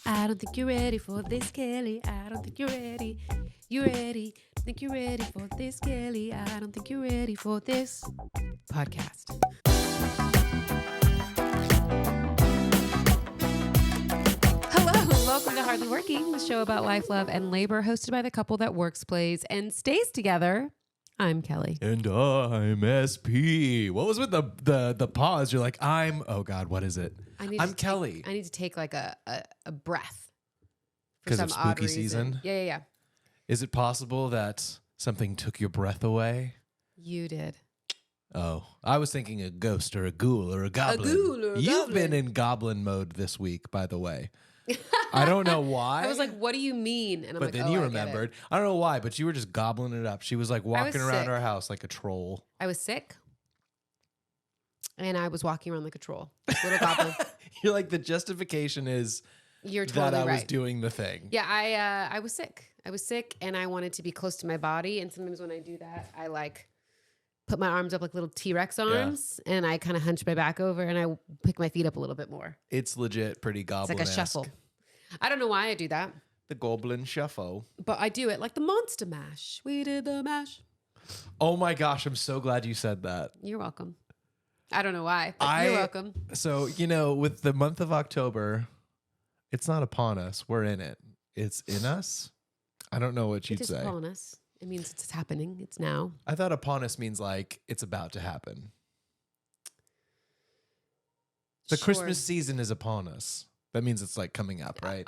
I don't think you're ready for this, Kellie. I don't think you're ready. You ready? Think you're ready for this, Kellie? I don't think you're ready for this podcast. Hello and welcome to Hardly Working, the show about life, love, and labor, hosted by the couple that works, plays, and stays together. I'm Kellie. And I'm SP. What was with the pause? You're like, oh God, what is it? I'm Kellie. I need to take like a breath. Because of spooky season? Yeah. Is it possible that something took your breath away? You did. Oh, I was thinking a ghost or a ghoul or a goblin. You've been in goblin mode this week, by the way. I don't know why. I was like, what do you mean? And I'm but like, then you remembered. I don't know why, but you were just gobbling it up. She was like walking around our house like a troll. I was sick. And I was walking around like a troll. Little goblin. You're like, the justification is You're totally that I right. was doing the thing. Yeah, I was sick. I was sick and I wanted to be close to my body. And sometimes when I do that, I like put my arms up like little T-Rex arms and I kind of hunch my back over and I pick my feet up a little bit more. It's legit pretty goblin-esque. It's like a shuffle. I don't know why I do that. The goblin shuffle. But I do it like the monster mash. We did the mash. Oh my gosh, I'm so glad you said that. You're welcome. I don't know why, but you're welcome. So, with the month of October, it's not upon us. We're in it. It's in us. I don't know what you'd say. It is upon us. It means it's happening. It's now. I thought upon us means like it's about to happen. The Christmas season is upon us. That means it's like coming up, right?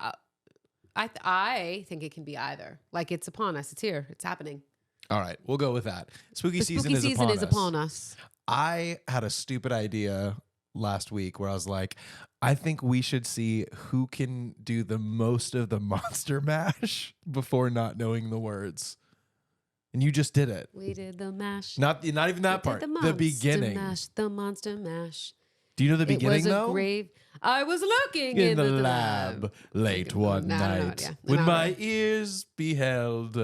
I think it can be either. Like it's upon us. It's here. It's happening. All right, we'll go with that. Spooky season is upon us. I had a stupid idea last week where I was like, I think we should see who can do the most of the monster mash before not knowing the words. And you just did it. We did the mash. Not even that part. The beginning. The monster mash. Do you know the beginning though? I was looking in the lab late one night when my ears beheld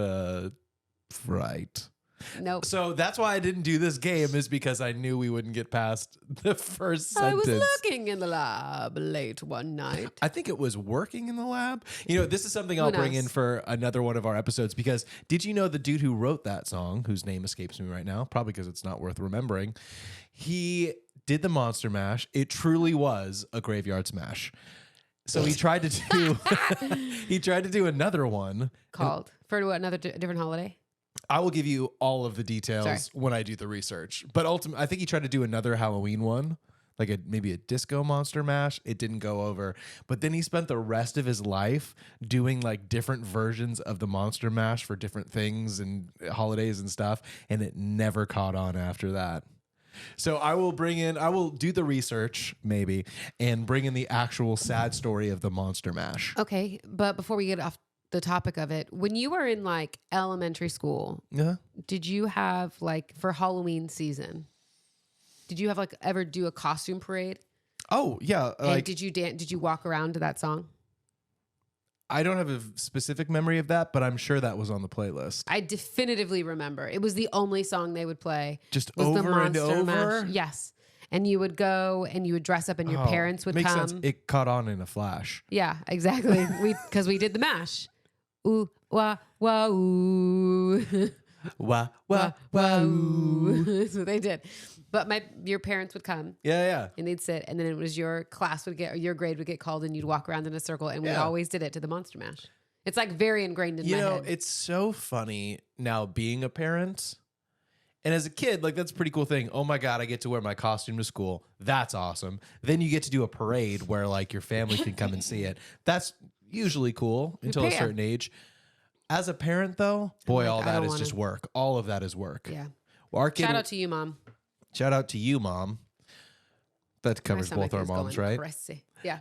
fright. Nope. So that's why I didn't do this game, is because I knew we wouldn't get past the first sentence. I was looking in the lab late one night. I think it was working in the lab. This is something I'll bring in for another one of our episodes, because did you know the dude who wrote that song, whose name escapes me right now, probably because it's not worth remembering, he did the Monster Mash. It truly was a graveyard smash. So he tried to do another one called for another different holiday. I will give you all of the details when I do the research. But ultimately, I think he tried to do another Halloween one, like maybe a disco monster mash. It didn't go over. But then he spent the rest of his life doing like different versions of the monster mash for different things and holidays and stuff. And it never caught on after that. So I will do the research maybe and bring in the actual sad story of the monster mash. Okay. But before we get off the topic of it, when you were in like elementary school, did you have like for Halloween season, did you have like ever do a costume parade? Oh yeah. And did you walk around to that song? I don't have a specific memory of that, but I'm sure that was on the playlist. I definitively remember. It was the only song they would play. Just over and over? Mash. Yes. And you would go and you would dress up and your parents would makes come. Sense. It caught on in a flash. Yeah, exactly. Because we did the mash. Ooh, wah, wah, ooh. Wah, wah, wah, ooh. That's what they did. But your parents would come. Yeah. And they'd sit, and then it was your your grade would get called, and you'd walk around in a circle, and we always did it to the Monster Mash. It's like very ingrained in my head. It's so funny now being a parent. And as a kid, like that's a pretty cool thing. Oh my God, I get to wear my costume to school. That's awesome. Then you get to do a parade where like your family can come and see it. That's usually cool until a certain age. As a parent though, boy, all that is just work. All of that is work. Yeah. Well, shout out to you, Mom. Shout out to you, Mom. That covers both our moms, right? Crazy. Yeah.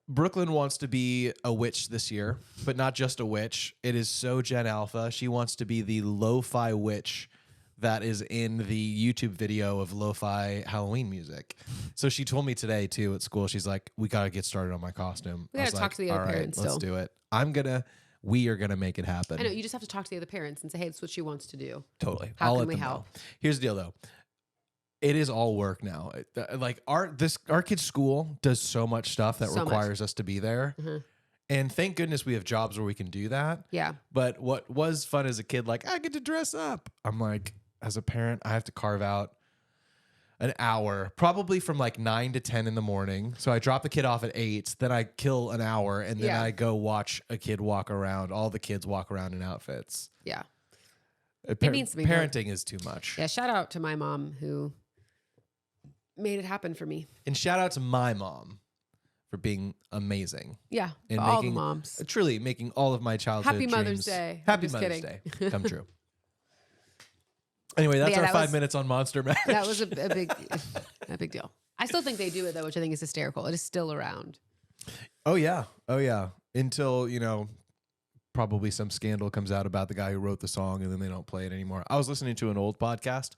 Brooklyn wants to be a witch this year, but not just a witch. It is so Gen Alpha. She wants to be the lo-fi witch that is in the YouTube video of lo-fi Halloween music. So she told me today too at school, she's like, we got to get started on my costume. We got to talk to the other parents let's do it. We are going to make it happen. I know, you just have to talk to the other parents and say, hey, that's what she wants to do. Totally. How can we help? Here's the deal though. it is all work now. Like our kid's school does so much stuff that requires us to be there. Mm-hmm. And thank goodness we have jobs where we can do that. Yeah. But what was fun as a kid, like, I get to dress up. I'm like, as a parent, I have to carve out an hour, probably from like 9 to 10 in the morning. So I drop the kid off at 8, then I kill an hour, and then I go watch a kid walk around. All the kids walk around in outfits. Yeah. It means parenting is too much. Yeah, shout out to my mom who made it happen for me. And shout out to my mom for being amazing. Yeah, and all the moms. Truly making all of my childhood Happy dreams. Mother's Day. Happy Mother's Day come true. Anyway, that's our 5 minutes on Monster Mash. That was a big deal. I still think they do it though, which I think is hysterical. It is still around. Oh yeah. Until, probably some scandal comes out about the guy who wrote the song and then they don't play it anymore. I was listening to an old podcast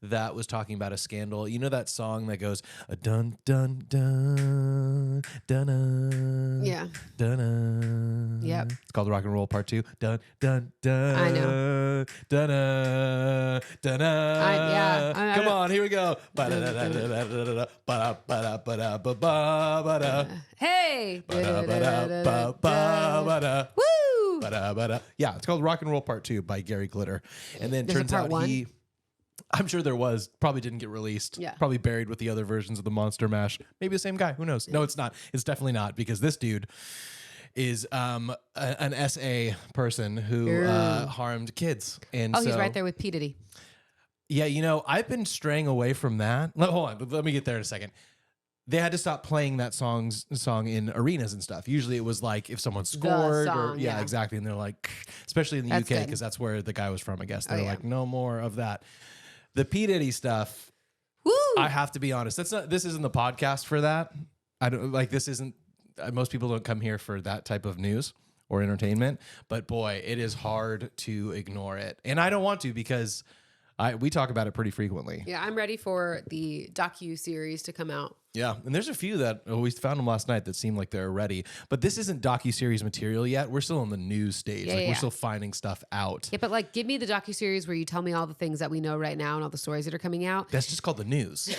that was talking about a scandal. You know that song that goes dun dun dun dun dun. Yeah. Dun dun. Yep. It's called Rock and Roll Part 2. Dun dun dun. I know. Dun dun dun. Yeah. Come on, here we go. Hey. Woo. Yeah, it's called Rock and Roll Part 2 by Gary Glitter. And then turns out I'm sure there was. Probably didn't get released. Yeah. Probably buried with the other versions of the Monster Mash. Maybe the same guy. Who knows? No, it's not. It's definitely not, because this dude is an SA person who harmed kids. And he's right there with P. Diddy. Yeah, I've been straying away from that. Hold on. Let me get there in a second. They had to stop playing that song in arenas and stuff. Usually it was like if someone scored exactly. And they're like, especially in the UK, because that's where the guy was from, I guess. They're like, no more of that. The P. Diddy stuff, woo! I have to be honest. This isn't the podcast for that. I don't like, this isn't, most people don't come here for that type of news or entertainment, but boy, it is hard to ignore it. And I don't want to, because we talk about it pretty frequently. Yeah, I'm ready for the docu-series to come out. Yeah, and there's a few that we found them last night that seem like they're ready. But this isn't docu-series material yet. We're still in the news stage. We're still finding stuff out. Yeah, but give me the docu-series where you tell me all the things that we know right now and all the stories that are coming out. That's just called the news.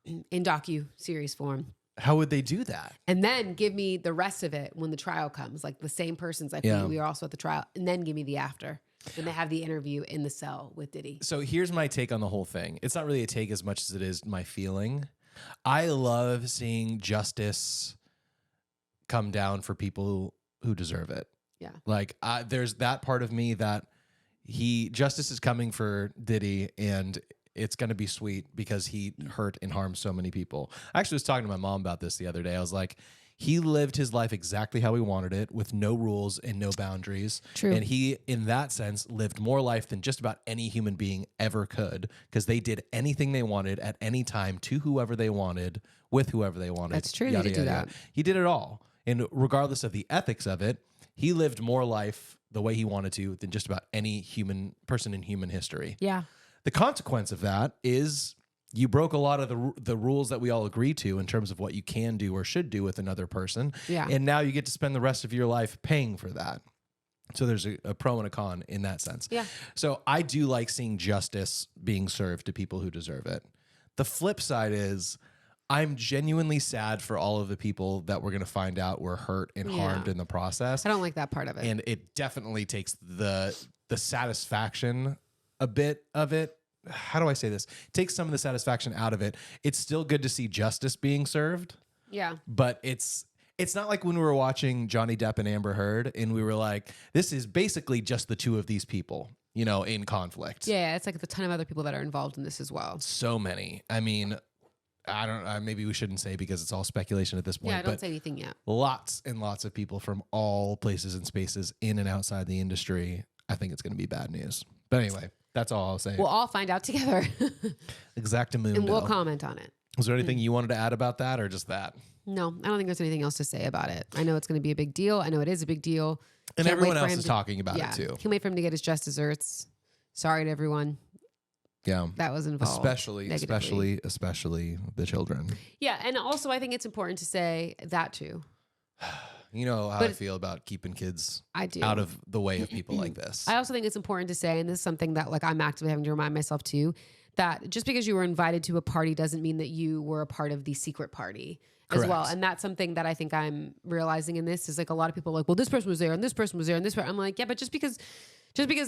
In docu-series form. How would they do that? And then give me the rest of it when the trial comes. Like the same persons, I think we are also at the trial. And then give me the after. Then they have the interview in the cell with Diddy. So here's my take on the whole thing. It's not really a take as much as it is my feeling. I love seeing justice come down for people who deserve it. Yeah. Like there's that part of me that justice is coming for Diddy, and it's going to be sweet because he hurt and harmed so many people. I actually was talking to my mom about this the other day. I was like, he lived his life exactly how he wanted it, with no rules and no boundaries. True. And he, in that sense, lived more life than just about any human being ever could, because they did anything they wanted at any time to whoever they wanted, with whoever they wanted. That's true. He did do that. He did it all. And regardless of the ethics of it, he lived more life the way he wanted to than just about any human person in human history. Yeah. The consequence of that is you broke a lot of the rules that we all agree to in terms of what you can do or should do with another person. Yeah. And now you get to spend the rest of your life paying for that. So there's a pro and a con in that sense. Yeah. So I do like seeing justice being served to people who deserve it. The flip side is I'm genuinely sad for all of the people that we're going to find out were hurt and harmed in the process. I don't like that part of it. And it definitely takes the satisfaction a bit of it. How do I say this? It takes some of the satisfaction out of it. It's still good to see justice being served. Yeah. But it's not like when we were watching Johnny Depp and Amber Heard and we were like, this is basically just the two of these people, in conflict. Yeah, it's like a ton of other people that are involved in this as well. So many. I mean, I don't maybe we shouldn't say because it's all speculation at this point. Yeah, don't say anything yet. Lots and lots of people from all places and spaces in and outside the industry. I think it's going to be bad news. But anyway, that's all I'll say. We'll all find out together. Exactamundo. And we'll comment on it. Was there anything you wanted to add about that or just that? No, I don't think there's anything else to say about it. I know it's going to be a big deal. I know it is a big deal. And everyone else is talking about it too. Can't wait for him to get his just desserts. Sorry to everyone. Yeah. That was involved. Especially the children. Yeah. And also I think it's important to say that too. You know how I feel about keeping kids out of the way of people like this. I also think it's important to say, and this is something that I'm actively having to remind myself too, that just because you were invited to a party doesn't mean that you were a part of the secret party as well. And that's something that I think I'm realizing in this is like a lot of people are like, well, this person was there and this person was there and this person. I'm like, yeah, but just because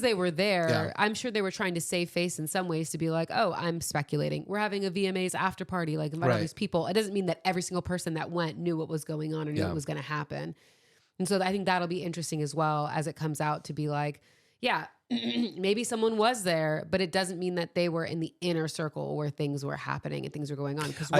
they were there, I'm sure they were trying to save face in some ways to be like, oh, I'm speculating. We're having a VMAs after party, like invite all these people. It doesn't mean that every single person that went knew what was going on or knew what was going to happen. And so I think that'll be interesting as well as it comes out to be like, yeah, maybe someone was there, but it doesn't mean that they were in the inner circle where things were happening and things were going on. Because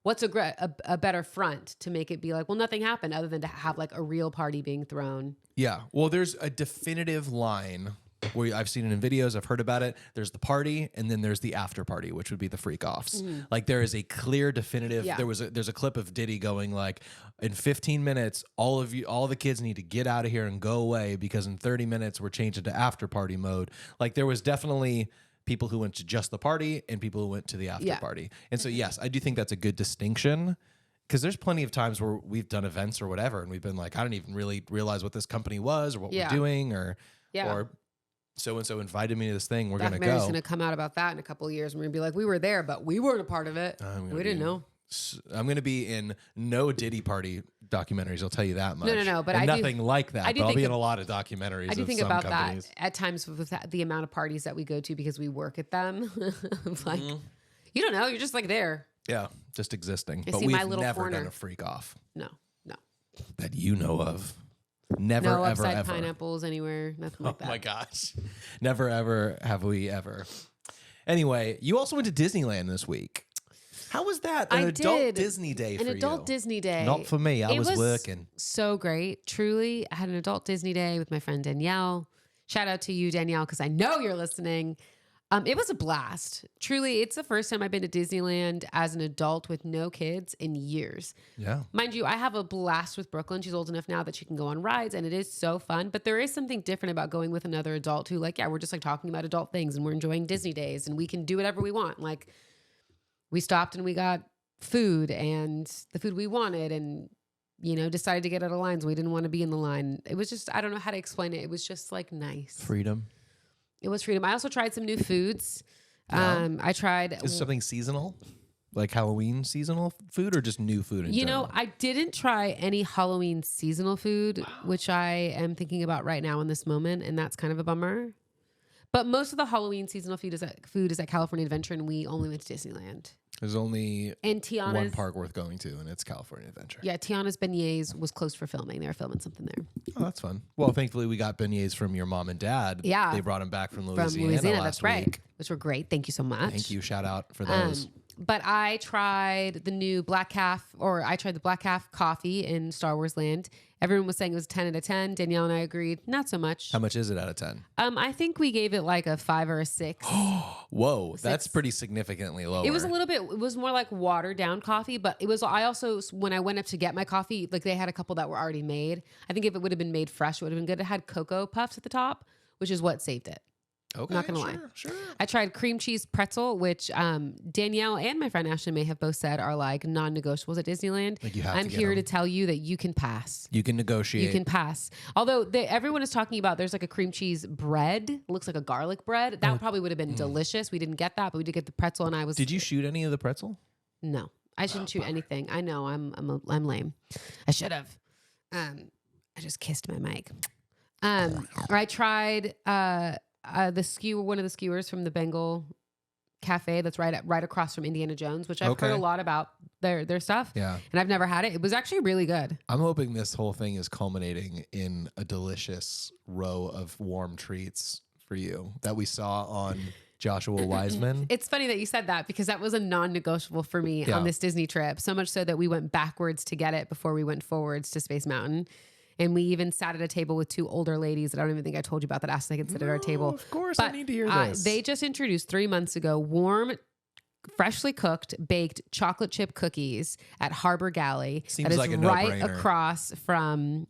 what's a better front to make it be like, well, nothing happened other than to have like a real party being thrown. Yeah. Well, there's a definitive line where I've seen it in videos. I've heard about it. There's the party and then there's the after party, which would be the freak offs. Like there is a clear definitive. There's a clip of Diddy going like, in 15 minutes, all the kids need to get out of here and go away because in 30 minutes we're changing to after party mode. Like there was definitely people who went to just the party and people who went to the after party. And so, yes, I do think that's a good distinction. Because there's plenty of times where we've done events or whatever, and we've been like, I don't even really realize what this company was or what we're doing, or so-and-so invited me to this thing. We're going to go. Documentary's going to come out about that in a couple of years. And we're going to be like, we were there, but we weren't a part of it. We didn't know. I'm going to be in no Diddy party documentaries. I'll tell you that much. No. But nothing like that. But I'll be in a lot of documentaries. I do think about that at times with the amount of parties that we go to because we work at them. Like, you don't know. You're just like there. Yeah, just existing. I but see we've my little never corner. done a freak off. No. That you know of. Never, no ever, upside ever. pineapples anywhere. Nothing like that. Oh my gosh. Never, ever have we ever. Anyway, you also went to Disneyland this week. How was that? An adult Disney day for you? An adult Disney day. Not for me. I was working. So great. Truly, I had an adult Disney day with my friend Danielle. Shout out to you, Danielle, because I know you're listening. It was a blast. Truly, it's the first time I've been to Disneyland as an adult with no kids in years. Yeah. Mind you, I have a blast with Brooklyn. She's old enough now that she can go on rides, and it is so fun. But there is something different about going with another adult who, like, we're just like talking about adult things and we're enjoying Disney days and we can do whatever we want. Like, we stopped and we got food and the food we wanted and, decided to get out of lines. We didn't want to be in the line. It was just, I don't know how to explain it. It was just like nice. Freedom. It was freedom. I also tried some new foods. I tried... Is something seasonal? Like Halloween seasonal food or just new food in general? I didn't try any Halloween seasonal food, which I am thinking about right now in this moment, and that's kind of a bummer. But most of the Halloween seasonal food is at California Adventure, and we only went to Disneyland. There's only Tiana's, one park worth going to, and it's California Adventure. Yeah, Tiana's Beignets was closed for filming. They were filming something there. Oh, that's fun. Well, thankfully, we got beignets from your mom and dad. Yeah. They brought them back from Louisiana that's right. Which were great. Thank you so much. Thank you. Shout out for those. But I tried the new Black Calf coffee in Star Wars Land. Everyone was saying it was 10 out of 10. Danielle and I agreed. Not so much. How much is it out of 10? I think we gave it like a 5 or a 6. Whoa, that's pretty significantly lower. It was it was more like watered down coffee, but I also, when I went up to get my coffee, like they had a couple that were already made. I think if it would have been made fresh, it would have been good. It had Cocoa Puffs at the top, which is what saved it. Okay, not gonna lie. Sure. I tried cream cheese pretzel, which Danielle and my friend Ashley may have both said are like non-negotiables at Disneyland. Like you have I'm here to tell you that you can pass. You can negotiate. You can pass. Although everyone is talking about there's like a cream cheese bread. It looks like a garlic bread. That probably would have been delicious. We didn't get that, but we did get the pretzel, and I was. Did you shoot any of the pretzel? No, I shouldn't shoot anything. I know I'm lame. I should have. I just kissed my mic. Or I tried one of the skewers from the Bengal Cafe that's right across from Indiana Jones, which I've heard a lot about their stuff. Yeah. And I've never had it. It was actually really good. I'm hoping this whole thing is culminating in a delicious row of warm treats for you that we saw on Joshua Wiseman. It's funny that you said that because that was a non-negotiable for me on this Disney trip. So much so that we went backwards to get it before we went forwards to Space Mountain. And we even sat at a table with 2 older ladies that I don't even think I told you about that asked if they could sit at our table. Of course, but, I need to hear this. They just introduced 3 months ago warm, freshly cooked, baked chocolate chip cookies at Harbor Galley. Seems that is like a right no-brainer. across from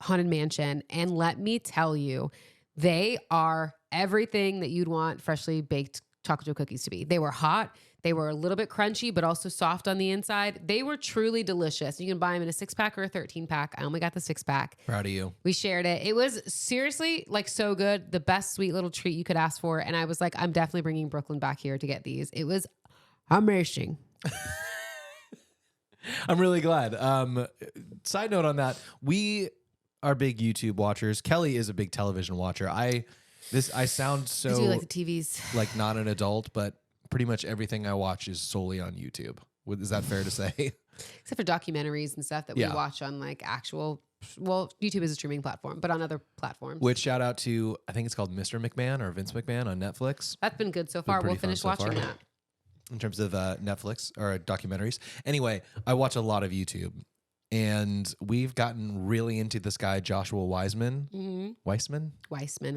Haunted Mansion. And let me tell you, they are everything that you'd want freshly baked chocolate chip cookies to be. They were hot. They were a little bit crunchy, but also soft on the inside. They were truly delicious. You can buy them in a 6-pack or a 13-pack. I only got the 6-pack. Proud of you. We shared it. It was seriously like so good. The best sweet little treat you could ask for. And I was like, I'm definitely bringing Brooklyn back here to get these. It was amazing. I'm really glad. Side note on that, we are big YouTube watchers. Kellie is a big television watcher. I sound so I do like the TVs. like not an adult, but pretty much everything I watch is solely on YouTube. Is that fair to say? Except for documentaries and stuff that we watch on like actual. Well, YouTube is a streaming platform, but on other platforms. Which shout out to, I think it's called Mr. McMahon or Vince McMahon on Netflix. That's been good so far. We'll finish watching that. In terms of Netflix or documentaries. Anyway, I watch a lot of YouTube. And we've gotten really into this guy, Joshua Weissman. Weissman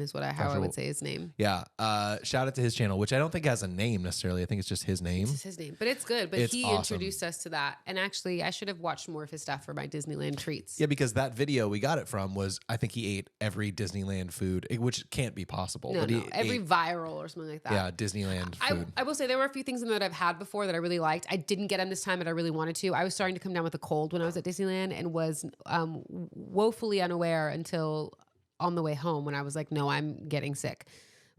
is how I would say his name. Yeah. Shout out to his channel, which I don't think has a name necessarily. I think it's just his name. It's just his name. But it's good. But he awesome. Introduced us to that. And actually, I should have watched more of his stuff for my Disneyland treats. Yeah, because that video we got it from was, I think he ate every Disneyland food, which can't be possible. No, but no. Every viral or something like that. Yeah, Disneyland food. I will say there were a few things in there that I've had before that I really liked. I didn't get them this time, but I really wanted to. I was starting to come down with a cold when I was at Disneyland and was woefully unaware until on the way home when I was like, no, I'm getting sick.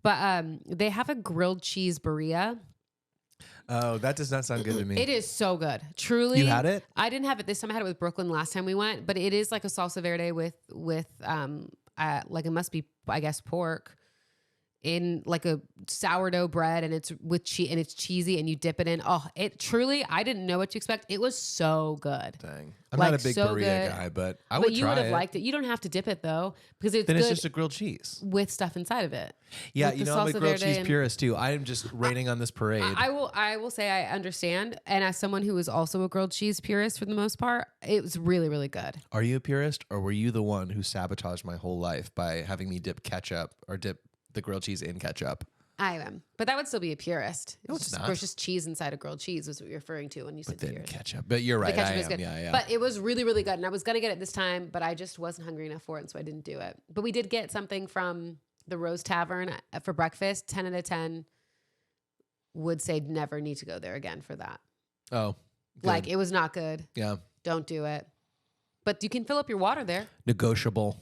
But they have a grilled cheese burrito. Oh, that does not sound good to me. It is so good. Truly. You had it? I didn't have it this time. I had it with Brooklyn last time we went, but it is like a salsa verde with like it must be, I guess, pork in like a sourdough bread, and it's with cheese and it's cheesy and you dip it in. Oh, it truly, I didn't know what to expect. It was so good. Dang. I'm not a big burrito guy, but I would try it. But you would have liked it. You don't have to dip it though, because it's then good it's just a grilled cheese with stuff inside of it. Yeah, you know, I'm a grilled cheese purist too. I am just raining on this parade. I will say I understand. And as someone who is also a grilled cheese purist for the most part, it was really, really good. Are you a purist, or were you the one who sabotaged my whole life by having me dip ketchup or dip the grilled cheese in ketchup? I am, but that would still be a purist. No, it's not. There's just cheese inside of grilled cheese is what you're referring to when you said purist. Ketchup. But you're right. I am. Good. Yeah. But it was really, really good. And I was going to get it this time, but I just wasn't hungry enough for it. And so I didn't do it. But we did get something from the Rose Tavern for breakfast. 10 out of 10 would say never need to go there again for that. Oh, good. Like it was not good. Yeah. Don't do it. But you can fill up your water there. Negotiable.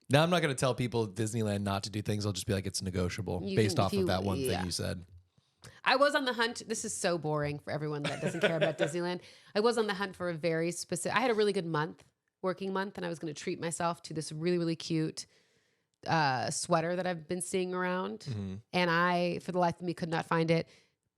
Now, I'm not going to tell people at Disneyland not to do things. I'll just be like, it's negotiable based off of that one thing you said. I was on the hunt. This is so boring for everyone that doesn't care about Disneyland. I was on the hunt for a very specific, I had a really good working month, and I was going to treat myself to this really, really cute sweater that I've been seeing around. Mm-hmm. And I, for the life of me, could not find it.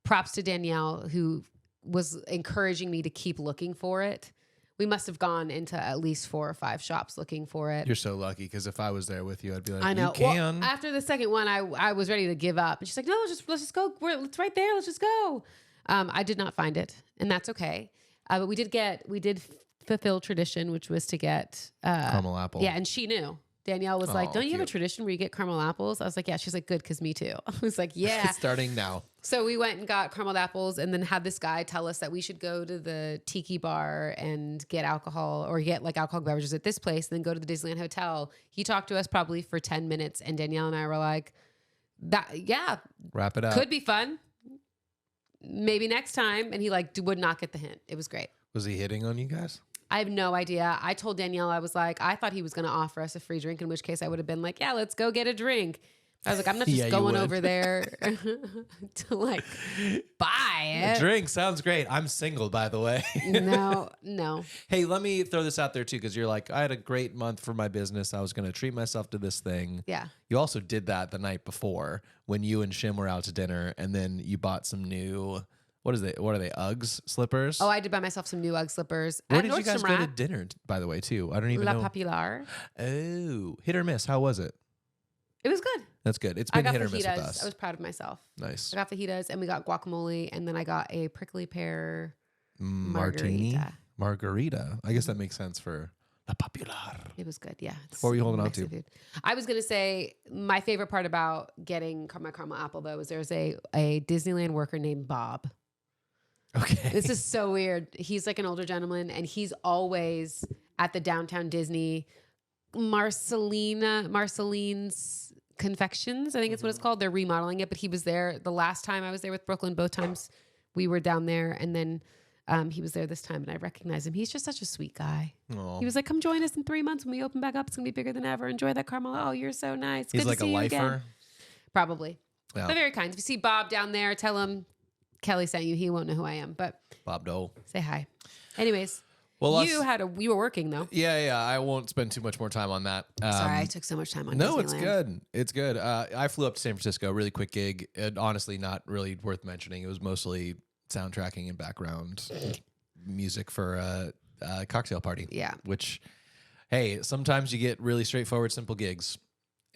Props to Danielle, who was encouraging me to keep looking for it. We must have gone into at least 4 or 5 shops looking for it. You're so lucky, because if I was there with you, I'd be like, I know. You can. Well, after the second one, I was ready to give up. And she's like, no, let's just go. It's right there. Let's just go. I did not find it, and that's okay. But we did fulfill tradition, which was to get caramel apple. Yeah, and she knew. Danielle was like, don't you have a tradition where you get caramel apples? I was like, yeah. She's like, good, because me too. I was like, yeah. Starting now. So we went and got caramel apples, and then had this guy tell us that we should go to the tiki bar and get alcohol, or get like alcoholic beverages at this place, and then go to the Disneyland Hotel. He talked to us probably for 10 minutes, and Danielle and I were like, wrap it up. Could be fun. Maybe next time. And he would not get the hint. It was great. Was he hitting on you guys? I have no idea. I told Danielle, I was like, I thought he was going to offer us a free drink, in which case I would have been like, yeah, let's go get a drink. I was like, I'm not just going over there to buy it. A drink sounds great. I'm single, by the way. No. Hey, let me throw this out there too, because you're like, I had a great month for my business. I was going to treat myself to this thing. Yeah. You also did that the night before when you and Shim were out to dinner, and then you bought some new... What are they? Uggs slippers? Oh, I did buy myself some new Ugg slippers. Where did you guys go to dinner, by the way, too? I don't even know. La Popular. Oh, hit or miss. How was it? It was good. That's good. It's been hit or miss with us. I was proud of myself. Nice. I got fajitas, and we got guacamole, and then I got a prickly pear margarita. I guess that makes sense for La Popular. It was good, yeah. What were you holding on to? Food. I was going to say my favorite part about getting my caramel apple, though, was there's a Disneyland worker named Bob. Okay. This is so weird. He's like an older gentleman, and he's always at the downtown Disney. Marceline's Confections, I think it's what it's called. They're remodeling it, but he was there the last time I was there with Brooklyn. Both times we were down there, and then he was there this time, and I recognized him. He's just such a sweet guy. Aww. He was like, "Come join us in 3 months when we open back up. It's gonna be bigger than ever. Enjoy that caramel. Oh, you're so nice. He's Good like to see a lifer. You again." Probably. Yeah. They're very kind. If you see Bob down there, tell him Kellie sent you. He won't know who I am, but Bob Dole. Say hi. Anyways. Well, you were working though. Yeah. I won't spend too much more time on that. Sorry, I took so much time on No, Disneyland. it's good. It's good. I flew up to San Francisco, really quick gig. Honestly, not really worth mentioning. It was mostly soundtracking and background music for a cocktail party. Yeah. Which, hey, sometimes you get really straightforward, simple gigs.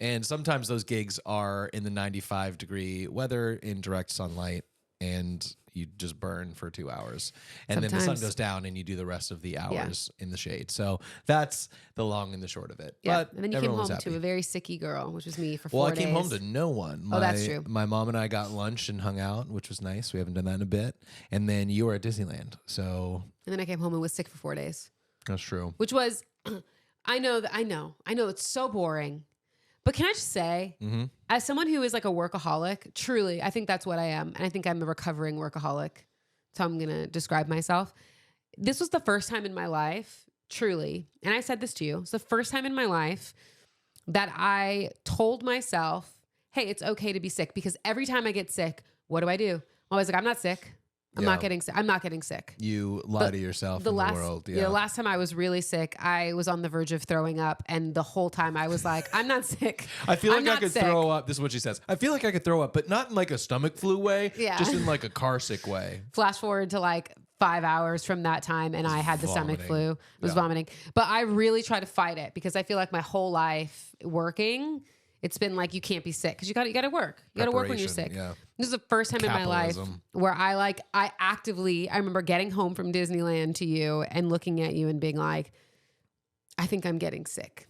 And sometimes those gigs are in the 95-degree weather in direct sunlight, and you just burn for 2 hours. And then the sun goes down and you do the rest of the hours in the shade. So that's the long and the short of it. Yeah. But and then you came home to a very sicky girl, which was me for 4 days. Well, I came home to no one. That's true. My mom and I got lunch and hung out, which was nice. We haven't done that in a bit. And then you were at Disneyland. So. And then I came home and was sick for 4 days. That's true. Which was, I know it's so boring. But can I just say, as someone who is like a workaholic, truly, I think that's what I am. And I think I'm a recovering workaholic. So I'm going to describe myself. This was the first time in my life, truly, and I said this to you, it's the first time in my life that I told myself, hey, it's okay to be sick. Because every time I get sick, what do? I'm always like, I'm not sick. I'm not getting sick. I'm not getting sick. You lie to yourself in the world. Yeah. The last time I was really sick, I was on the verge of throwing up. And the whole time I was like, I'm not sick. I feel like I could throw up. This is what she says. I feel like I could throw up, but not in like a stomach flu way. Yeah. Just in like a car sick way. Flash forward to like 5 hours from that time, and I had the stomach flu. I was vomiting. But I really try to fight it because I feel like my whole life working, it's been like, you can't be sick because you got to work. You got to work when you're sick. Yeah. This is the first time in my life where I remember getting home from Disneyland to you and looking at you and being like, I think I'm getting sick.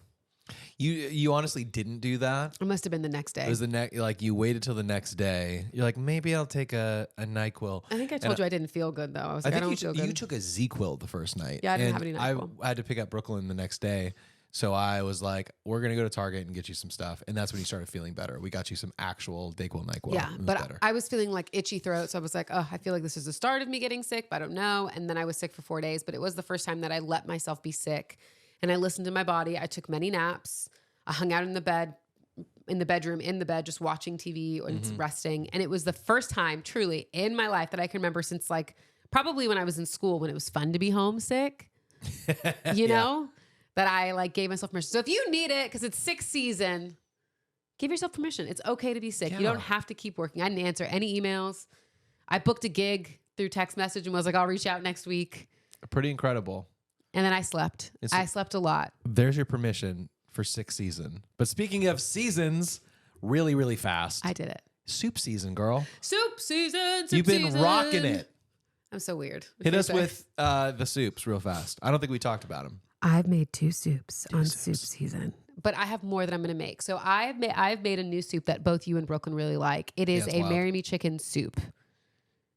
You honestly didn't do that? It must have been the next day. It was like you waited till the next day. You're like, maybe I'll take a NyQuil. I think I told you I didn't feel good though. I was like, I don't feel good. You took a ZQuil the first night. Yeah, I didn't have any NyQuil. I had to pick up Brooklyn the next day. So I was like, we're going to go to Target and get you some stuff. And that's when you started feeling better. We got you some actual Dayquil, NyQuil. Yeah, but I was feeling like itchy throat. So I was like, oh, I feel like this is the start of me getting sick, but I don't know. And then I was sick for 4 days. But it was the first time that I let myself be sick. And I listened to my body. I took many naps. I hung out in the bed, just watching TV and resting. And it was the first time, truly, in my life that I can remember since like probably when I was in school when it was fun to be homesick. You know? That I like gave myself permission. So if you need it, because it's sick season, give yourself permission. It's okay to be sick. Yeah. You don't have to keep working. I didn't answer any emails. I booked a gig through text message and was like, I'll reach out next week. Pretty incredible. And then I slept. I slept a lot. There's your permission for sick season. But speaking of seasons, really, really fast. I did it. Soup season, girl. Soup season. You've been rocking it. I'm so weird. Hit us with the soups real fast. I don't think we talked about them. I've made 2 soups on soup season, but I have more that I'm going to make. So I've made a new soup that both you and Brooklyn really like. It is a Marry Me Chicken soup.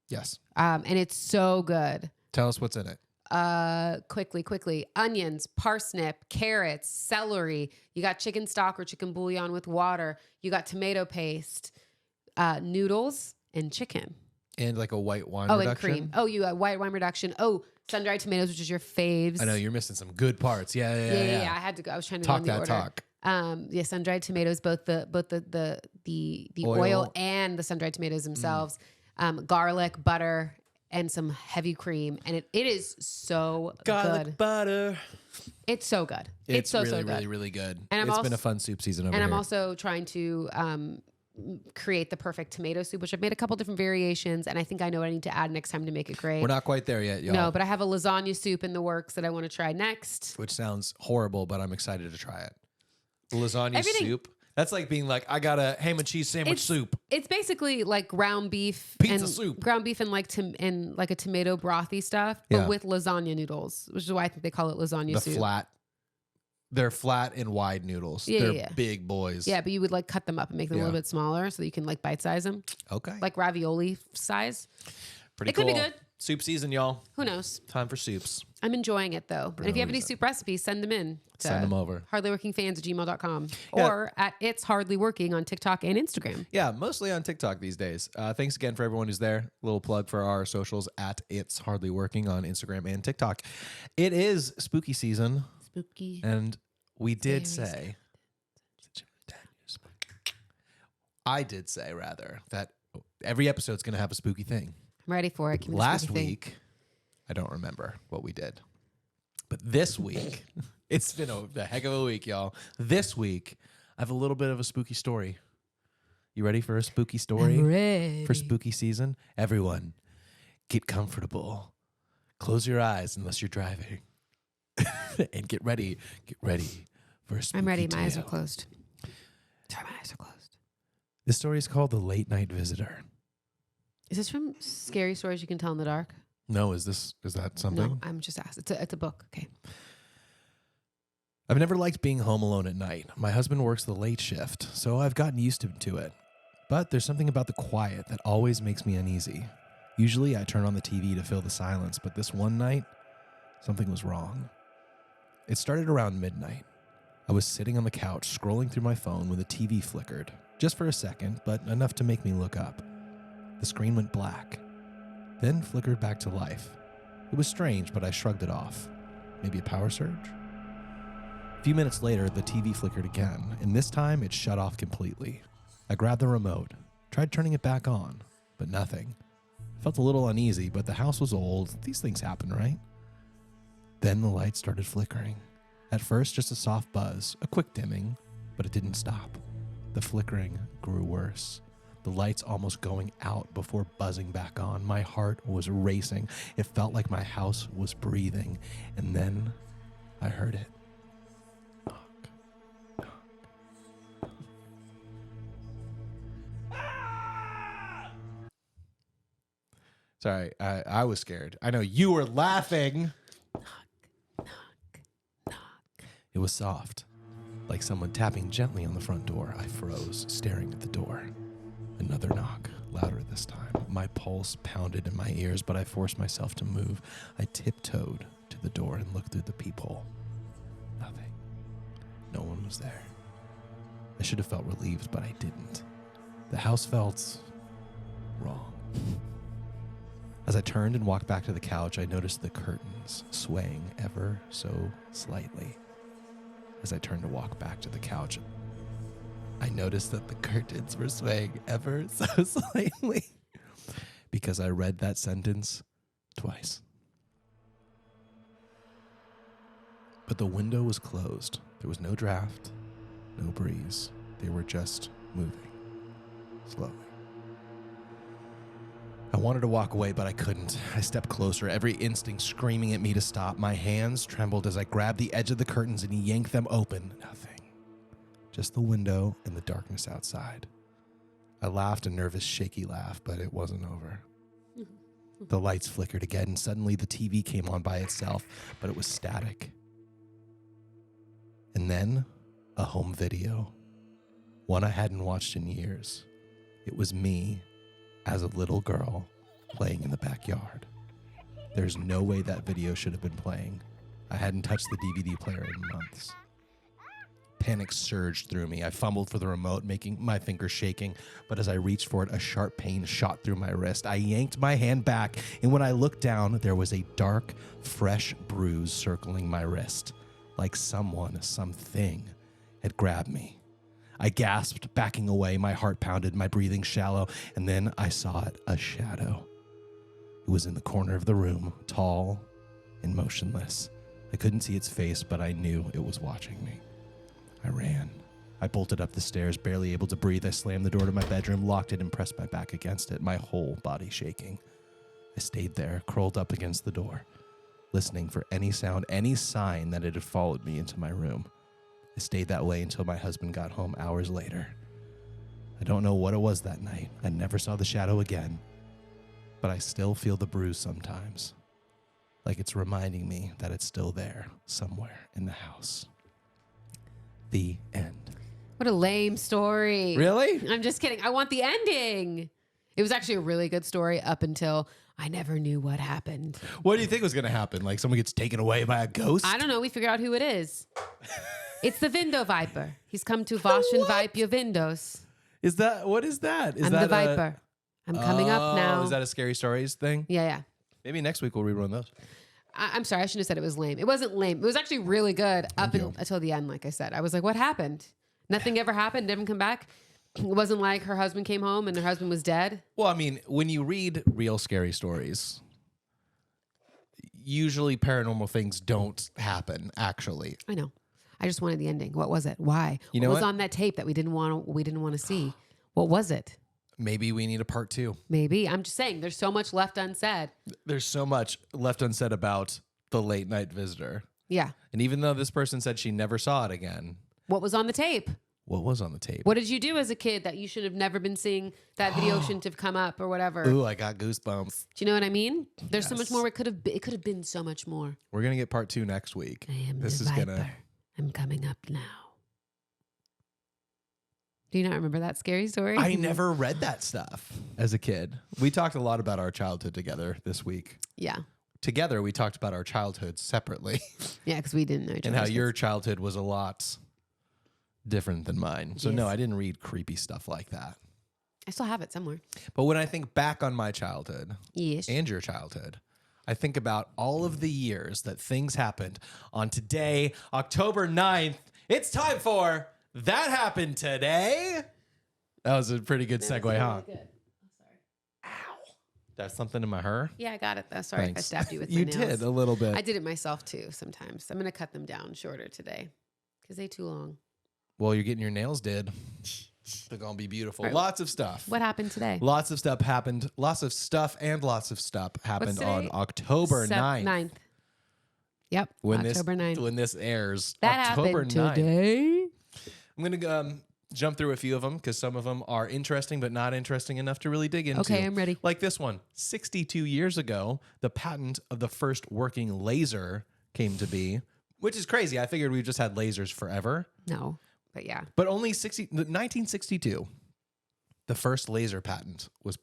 Yes. And it's so good. Tell us what's in it. Quickly. Onions, parsnip, carrots, celery. You got chicken stock or chicken bouillon with water. You got tomato paste, noodles, and chicken. And like a white wine reduction. And cream. Oh, you got white wine reduction. Oh, sun-dried tomatoes, which is your faves. I know, you're missing some good parts. Yeah. I had to go. I was trying to go in the order. Sun-dried tomatoes, both the oil and the sun-dried tomatoes themselves. Garlic, butter, and some heavy cream. And it is so good. Butter. It's so good. It's so really, good. really, really good. And it's been a fun soup season over here. And I'm also trying to create the perfect tomato soup, which I've made a couple different variations, and I think I know what I need to add next time to make it great. We're not quite there yet, y'all. No, but I have a lasagna soup in the works that I want to try next. Which sounds horrible, but I'm excited to try it. Lasagna soup. That's like being like, I got a ham and cheese sandwich soup. It's basically like ground beef. Pizza soup. Ground beef and like a tomato brothy stuff, but with lasagna noodles, which is why I think they call it lasagna soup. They're flat and wide noodles. They're big boys. Yeah, but you would like cut them up and make them a little bit smaller so that you can like bite size them. Okay. Like ravioli size. Pretty cool. It could be good. Soup season, y'all. Who knows? Time for soups. I'm enjoying it, though. And if you have any soup recipes, send them in. Send them over. hardlyworkingfans@gmail.com Yeah. or at It's Hardly Working on TikTok and Instagram. Yeah, mostly on TikTok these days. Thanks again for everyone who's there. Little plug for our socials at It's Hardly Working on Instagram and TikTok. It is spooky season. Spooky. And we did say, I did say rather, that every episode's going to have a spooky thing. I'm ready for it. Give me the Last spooky thing. week, I don't remember what we did. But this week, it's been a heck of a week, y'all. This week, I have a little bit of a spooky story. You ready for a spooky story? I'm ready. For spooky season? Everyone, get comfortable. Close your eyes unless you're driving. And get ready for a spooky I'm ready. My tale. eyes are closed. Sorry, my eyes are closed. This story is called The Late Night Visitor. Is this from Scary Stories You Can Tell in the Dark? No, is that something? No, I'm just asked. It's a book. Okay. I've never liked being home alone at night. My husband works the late shift, so I've gotten used to it. But there's something about the quiet that always makes me uneasy. Usually I turn on the TV to fill the silence, but this one night, something was wrong. It started around midnight. I was sitting on the couch scrolling through my phone when the TV flickered, just for a second, but enough to make me look up. The screen went black, then flickered back to life. It was strange, but I shrugged it off. Maybe a power surge? A few minutes later, the TV flickered again, and this time it shut off completely. I grabbed the remote, tried turning it back on, but nothing. I felt a little uneasy, but the house was old. These things happen, right? Then the light started flickering. At first, just a soft buzz, a quick dimming, but it didn't stop. The flickering grew worse. The lights almost going out before buzzing back on. My heart was racing. It felt like my house was breathing. And then I heard it. Knock, knock. Sorry, I was scared. I know you were laughing. It was soft, like someone tapping gently on the front door. I froze, staring at the door. Another knock, louder this time. My pulse pounded in my ears, but I forced myself to move. I tiptoed to the door and looked through the peephole. Nothing. No one was there. I should have felt relieved, but I didn't. The house felt wrong. As I turned and walked back to the couch, I noticed the curtains swaying ever so slightly. As I turned to walk back to the couch, I noticed that the curtains were swaying ever so slightly because I read that sentence twice. But the window was closed. There was no draft, no breeze. They were just moving slowly. I wanted to walk away, but I couldn't. I stepped closer, every instinct screaming at me to stop. My hands trembled as I grabbed the edge of the curtains and yanked them open. Nothing. Just the window and the darkness outside. I laughed a nervous, shaky laugh, but it wasn't over. The lights flickered again, and suddenly the TV came on by itself, but it was static. And then, a home video. One I hadn't watched in years. It was me, as a little girl, playing in the backyard. There's no way that video should have been playing. I hadn't touched the DVD player in months. Panic surged through me. I fumbled for the remote, making my fingers shaking, but as I reached for it, a sharp pain shot through my wrist. I yanked my hand back, and when I looked down, there was a dark, fresh bruise circling my wrist, like something had grabbed me. I gasped, backing away. My heart pounded, my breathing shallow, and then I saw it, a shadow. It was in the corner of the room, tall and motionless. I couldn't see its face, but I knew it was watching me. I ran. I bolted up the stairs, barely able to breathe. I slammed the door to my bedroom, locked it, and pressed my back against it, my whole body shaking. I stayed there, curled up against the door, listening for any sound, any sign that it had followed me into my room. I stayed that way until my husband got home hours later. I don't know what it was that night. I never saw the shadow again, but I still feel the bruise sometimes, like it's reminding me that it's still there somewhere in the house. The end. What a lame story. Really? I'm just kidding. I want the ending. It was actually a really good story up until I never knew what happened. What do you think was going to happen? Like someone gets taken away by a ghost? I don't know. We figure out who it is. It's the window viper. He's come to wash and wipe your windows. What is that? I'm the viper. I'm coming up now. Is that a Scary Stories thing? Yeah. Maybe next week we'll rerun those. I'm sorry. I shouldn't have said it was lame. It wasn't lame. It was actually really good until the end, like I said. I was like, what happened? Nothing ever happened. Didn't come back. It wasn't like her husband came home and her husband was dead. Well, I mean, when you read real scary stories, usually paranormal things don't happen, actually. I know. I just wanted the ending. What was it? Why? You know what was on that tape that we didn't want to see? What was it? Maybe we need a part 2. Maybe. I'm just saying there's so much left unsaid. There's so much left unsaid about the late night visitor. Yeah. And even though this person said she never saw it again. What was on the tape? What was on the tape? What did you do as a kid that you should have never been seeing? That video shouldn't have come up or whatever. Ooh, I got goosebumps. Do you know what I mean? There's so much more. It could have been so much more. We're going to get part 2 next week. I am this the viper. I'm coming up now. Do you not remember that scary story? I never read that stuff as a kid. We talked a lot about our childhood together this week. Yeah. Together, we talked about our childhoods separately. Yeah, because we didn't know each other. And how your childhood was a lot different than mine. So no, I didn't read creepy stuff like that. I still have it somewhere. But when I think back on my childhood yes. and your childhood, I think about all of the years that things happened. On today, October 9th, it's time for That Happened Today. That was a pretty good segue, really huh? Good. I'm sorry. Ow. That's something in my hair? Yeah, I got it though. Sorry Thanks. if I stabbed you with my You nails. did, a little bit. I did it myself too sometimes. I'm going to cut them down shorter today because they're too long. Well, you're getting your nails did. They're going to be beautiful. Right. Lots of stuff. What happened today? Lots of stuff happened. Lots of stuff happened on October 9th. 9th. Yep. October 9th. When this airs. That October happened 9th. today. I'm going to jump through a few of them because some of them are interesting but not interesting enough to really dig into. Okay, I'm ready. Like this one. 62 years ago, the patent of the first working laser came to be, which is crazy. I figured we've just had lasers forever. No, but yeah. But only 1962, the first laser patent was,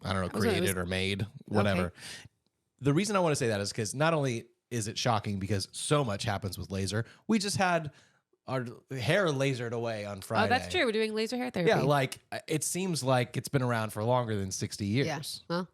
I don't know, created or made, whatever. Okay. The reason I want to say that is because not only is it shocking because so much happens with laser, we just had our hair lasered away on Friday. Oh, that's true. We're doing laser hair therapy. Yeah, like it seems like it's been around for longer than 60 years. Yeah. Well,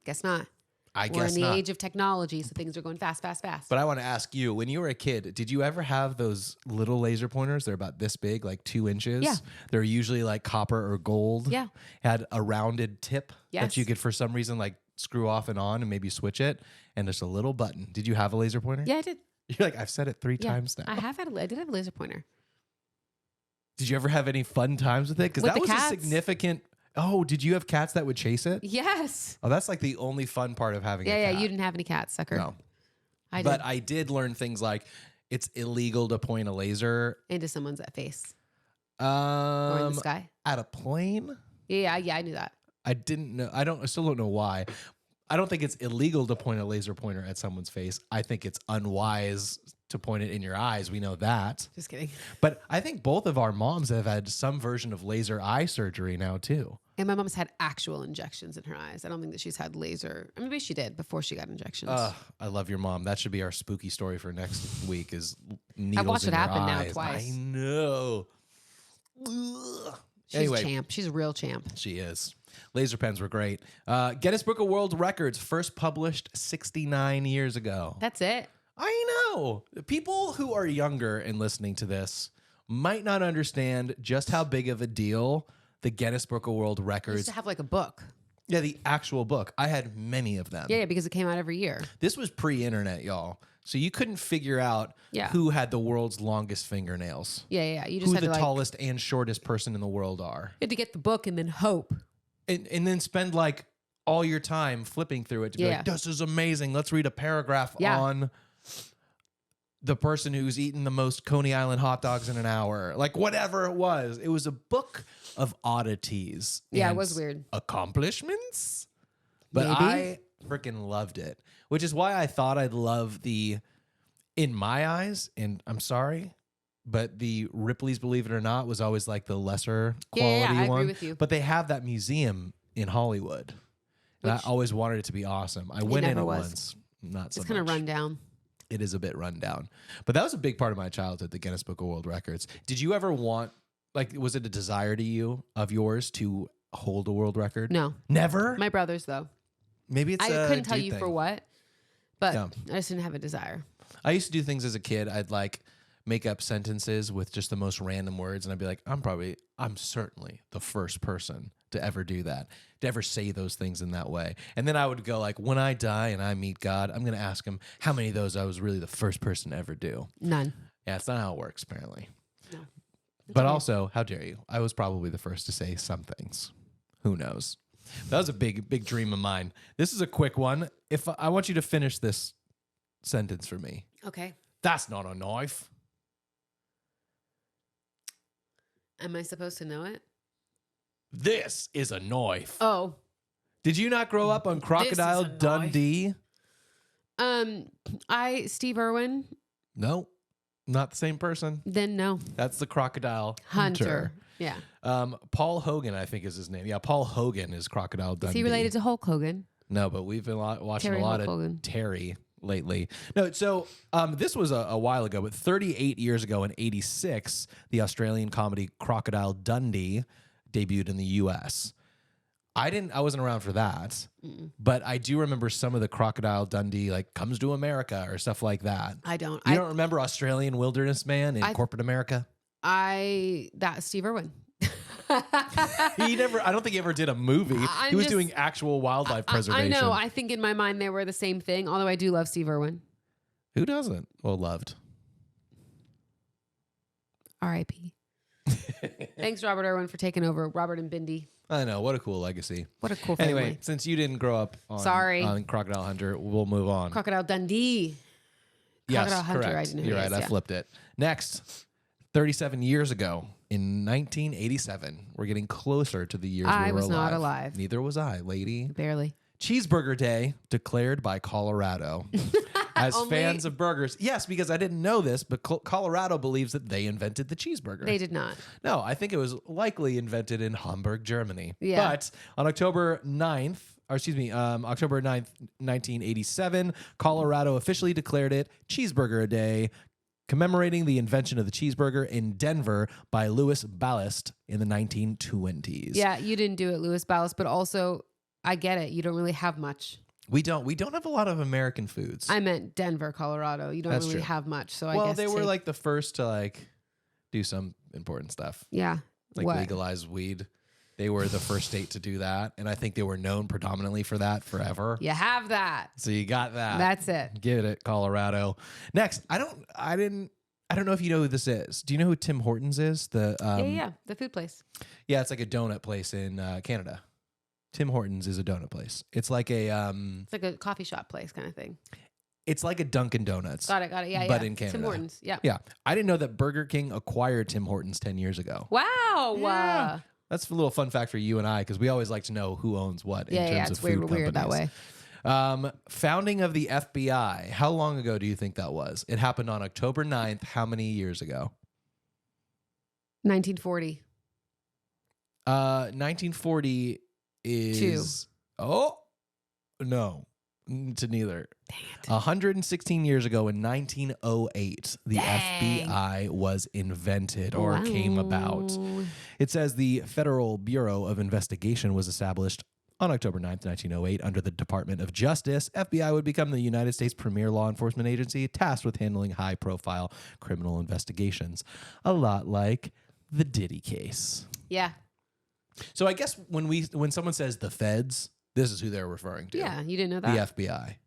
guess not. I We're guess in the not. age of technology, so things are going fast. But I want to ask you, when you were a kid, did you ever have those little laser pointers? They're about this big, like 2 inches. Yeah. They're usually like copper or gold. Yeah. Had a rounded tip that Yes. you could, for some reason, like screw off and on and maybe switch it. And there's a little button. Did you have a laser pointer? Yeah, I did. You're like, I've said it 3 times now. I did have a laser pointer. Did you ever have any fun times with it? Because With that the was cats. a significant. Oh, did you have cats that would chase it? Yes. Oh, that's like the only fun part of having a Yeah, cat. you didn't have any cats, sucker. No. I did. But I did learn things like it's illegal to point a laser Into someone's face or in the sky. at a plane. Yeah, I knew that. I didn't know. I still don't know why. I don't think it's illegal to point a laser pointer at someone's face. I think it's unwise to point it in your eyes. We know that. Just kidding. But I think both of our moms have had some version of laser eye surgery now too. And my mom's had actual injections in her eyes. I don't think that she's had laser. I mean, maybe she did before she got injections. I love your mom. That should be our spooky story for next week. Is needles I've watched in it your happen now eyes. twice. I know. Ugh. She's Anyway. a champ. She's a real champ. She is. Laser pens were great. Guinness Book of World Records, first published 69 years ago. That's it. I know. People who are younger and listening to this might not understand just how big of a deal the Guinness Book of World I used Records. to have like a book. Yeah, the actual book. I had many of them. Yeah, because it came out every year. This was pre-internet, y'all. So you couldn't figure out Yeah. who had the world's longest fingernails. Yeah. You just Who had the to tallest and shortest person in the world are. you had to get the book and then hope. And then spend like all your time flipping through it to be Yeah. like, this is amazing. Let's read a paragraph on the person who's eaten the most Coney Island hot dogs in an hour. Like whatever it was. It was a book of oddities. Yeah, it and was weird. Accomplishments. But Maybe. I freaking loved it. Which is why I thought I'd love in my eyes, and I'm sorry, but the Ripley's Believe It or Not was always like the lesser quality I agree one. with you. But they have that museum in Hollywood. And I always wanted it to be awesome. I went in it once. Not so much. It's kind of run down. It is a bit run down. But that was a big part of my childhood, the Guinness Book of World Records. Did you ever want, like, was it a desire to you of yours to hold a world record? No. Never? My brothers, though. Maybe it's I couldn't tell dude you thing. for what, but I just didn't have a desire. I used to do things as a kid. I'd like make up sentences with just the most random words. And I'd be like, I'm certainly the first person to ever do that, to ever say those things in that way. And then I would go like, when I die and I meet God, I'm going to ask him how many of those I was really the first person to ever do. None. Yeah, it's not how it works, apparently. No. But also, how dare you? I was probably the first to say some things. Who knows? That was a big dream of mine. This is a quick one. If I want you to finish this sentence for me. Okay. That's not a knife. Am I supposed to know it? This is a knife. Oh. Did you not grow up on Crocodile Dundee? Steve Irwin. No, not the same person. Then no. That's the Crocodile Hunter. Yeah. Paul Hogan, I think is his name. Yeah, Paul Hogan is Crocodile Dundee. Is he related to Hulk Hogan? No, but we've been watching Terry a lot Hulk of Hogan. Terry lately. No, so this was a while ago, but 38 years ago in 86, the Australian comedy Crocodile Dundee debuted in the U.S. I wasn't around for that, but I do remember some of the Crocodile Dundee, like Comes to America or stuff like that. I don't. You don't remember Australian Wilderness Man in corporate America? That's Steve Irwin. I don't think he ever did a movie. He was doing actual wildlife preservation. I know. I think in my mind they were the same thing, although I do love Steve Irwin. Who doesn't? Well, loved. R.I.P. Thanks, Robert Irwin, for taking over. Robert and Bindi. I know. What a cool legacy. What a cool family. Anyway, since you didn't grow up on Crocodile Hunter, we'll move on. Crocodile Dundee. Yes, Crocodile Hunter, correct. I didn't know You're right. I flipped it. Next, 37 years ago in 1987, we're getting closer to the years we were alive. I was not alive. Neither was I, lady. Barely. Cheeseburger Day declared by Colorado. As fans of burgers. Yes, because I didn't know this, but Colorado believes that they invented the cheeseburger. They did not. No, I think it was likely invented in Hamburg, Germany. Yeah. But on October 9th, 1987, Colorado officially declared it Cheeseburger Day, commemorating the invention of the cheeseburger in Denver by Louis Ballast in the 1920s. Yeah, you didn't do it, Louis Ballast, but also I get it. You don't really have much. We don't have a lot of American foods. I meant Denver, Colorado. You don't really have much. So I guess they were like the first to like do some important stuff. Yeah. Like legalize weed. They were the first state to do that. And I think they were known predominantly for that forever. You have that. So you got that. That's it. Get it, Colorado. Next, I don't know if you know who this is. Do you know who Tim Hortons is? The the food place. Yeah, it's like a donut place in Canada. Tim Hortons is a donut place. It's like a it's like a coffee shop place kind of thing. It's like a Dunkin' Donuts. Got it. Yeah, but in Canada. Tim Hortons. Yeah. Yeah. I didn't know that Burger King acquired Tim Hortons 10 years ago. Wow. Yeah. That's a little fun fact for you and I, because we always like to know who owns what in terms of food companies. Weird that way. Founding of the FBI. How long ago do you think that was? It happened on October 9th. How many years ago? 1940. 1940 is... Oh, no. To neither. Dang it. 116 years ago in 1908, the FBI was invented or came about. It says the Federal Bureau of Investigation was established on October 9th, 1908, under the Department of Justice. FBI would become the United States' premier law enforcement agency tasked with handling high-profile criminal investigations. A lot like the Diddy case. Yeah. So I guess when someone says the feds, this is who they're referring to. Yeah, you didn't know that. The FBI.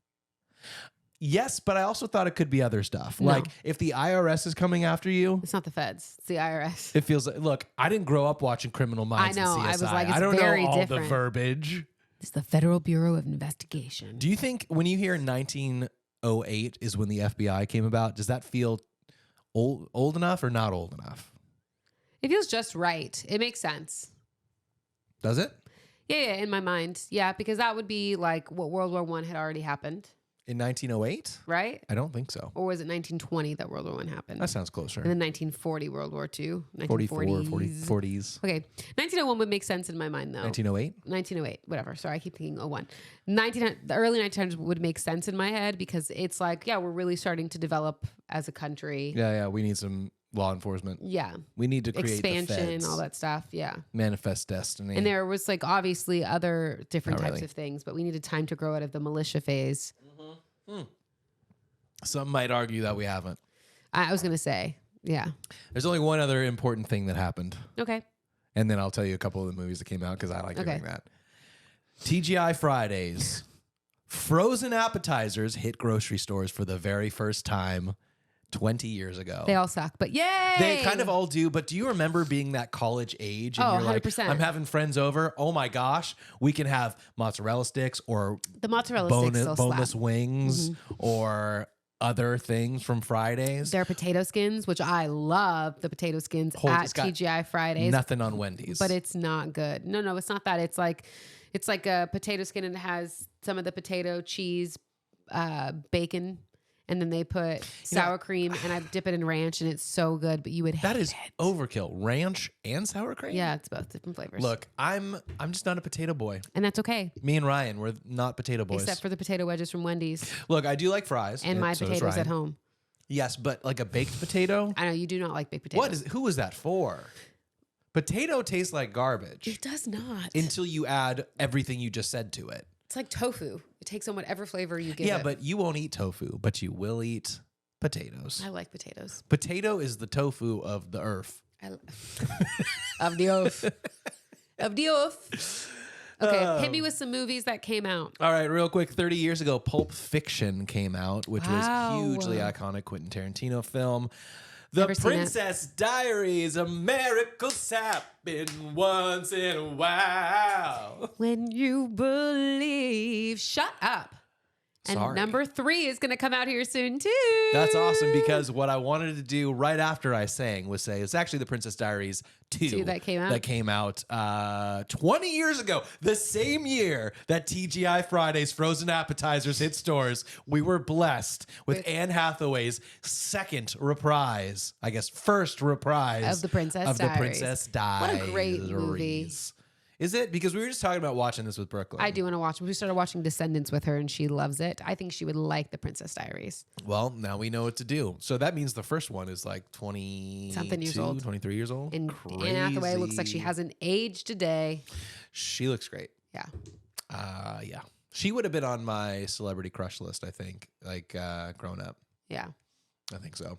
Yes, but I also thought it could be other stuff. No. Like if the IRS is coming after you. It's not the feds. It's the IRS. It feels like, look, I didn't grow up watching Criminal Minds. I know. And CSI. I was like, it's I don't very know all different. the verbiage. It's the Federal Bureau of Investigation. Do you think when you hear 1908 is when the FBI came about, does that feel old enough or not old enough? It feels just right. It makes sense. Does it? Yeah, in my mind. Yeah, because that would be like what World War I had already happened. In 1908? right? I don't think so. Or was it 1920 that World War I happened? That sounds closer. And then 1940 World War II. 44, 1940s. 40s. Okay. 1901 would make sense in my mind, though. 1908? 1908, whatever. Sorry, I keep thinking 01. The early 1900s would make sense in my head because it's like, yeah, we're really starting to develop as a country. Yeah. We need some law enforcement. Yeah. We need to create expansion, the feds. all that stuff. Yeah. Manifest destiny. And there was like obviously other different Not types really. of things, but we needed time to grow out of the militia phase. Some might argue that we haven't. I was going to say, yeah. There's only one other important thing that happened. Okay. And then I'll tell you a couple of the movies that came out because I like Okay. doing that. TGI Fridays. Frozen appetizers hit grocery stores for the very first time 20 years ago. They all suck, but yay! They kind of all do, but do you remember being that college age? And Oh, you're like, 100%. I'm having friends over. Oh my gosh, we can have mozzarella sticks or The mozzarella sticks still boneless slap. wings or other things from Fridays. Their potato skins, which I love the potato skins It's at got TGI Fridays. Nothing on Wendy's. But it's not good. No, it's not that. It's like a potato skin and it has some of the potato, cheese, bacon, and then they put sour cream and I dip it in ranch and it's so good, but you would hate that is it. overkill. Ranch and sour cream? Yeah, it's both different flavors. Look, I'm just not a potato boy. And that's okay. Me and Ryan, we're not potato boys. Except for the potato wedges from Wendy's Look, I do like fries. and my so does potatoes at Ryan. home. Yes, but like a baked potato? I know you do not like baked potatoes. Who is that for? Potato tastes like garbage It does not. until you add everything you just said to it. It's like tofu. It takes on whatever flavor you give Yeah, it. but you won't eat tofu, but you will eat potatoes. I like potatoes. Potato is the tofu of the earth. Of the oath. Of the oath. Okay, hit me with some movies that came out. All right, real quick. 30 years ago, Pulp Fiction came out, which Wow. was hugely iconic Quentin Tarantino film. The Never seen it. Princess Diaries, a miracle's happen once in a while. When you believe. Shut up. And Sorry. number 3 is going to come out here soon, too. That's awesome because what I wanted to do right after I sang was say it's actually the Princess Diaries 2 that came out? That came out 20 years ago, the same year that TGI Fridays frozen appetizers hit stores. We were blessed with Anne Hathaway's second reprise, I guess first reprise Of the Princess Diaries. What a great movie. Is it? Because we were just talking about watching this with Brooklyn. I do want to watch. We started watching Descendants with her, and she loves it. I think she would like The Princess Diaries. Well, now we know what to do. So that means the first one is like 20-something years old. 23 years old. And Anne Hathaway looks like she hasn't aged a day. She looks great. Yeah. Yeah. She would have been on my celebrity crush list, I think, like growing up. Yeah. I think so.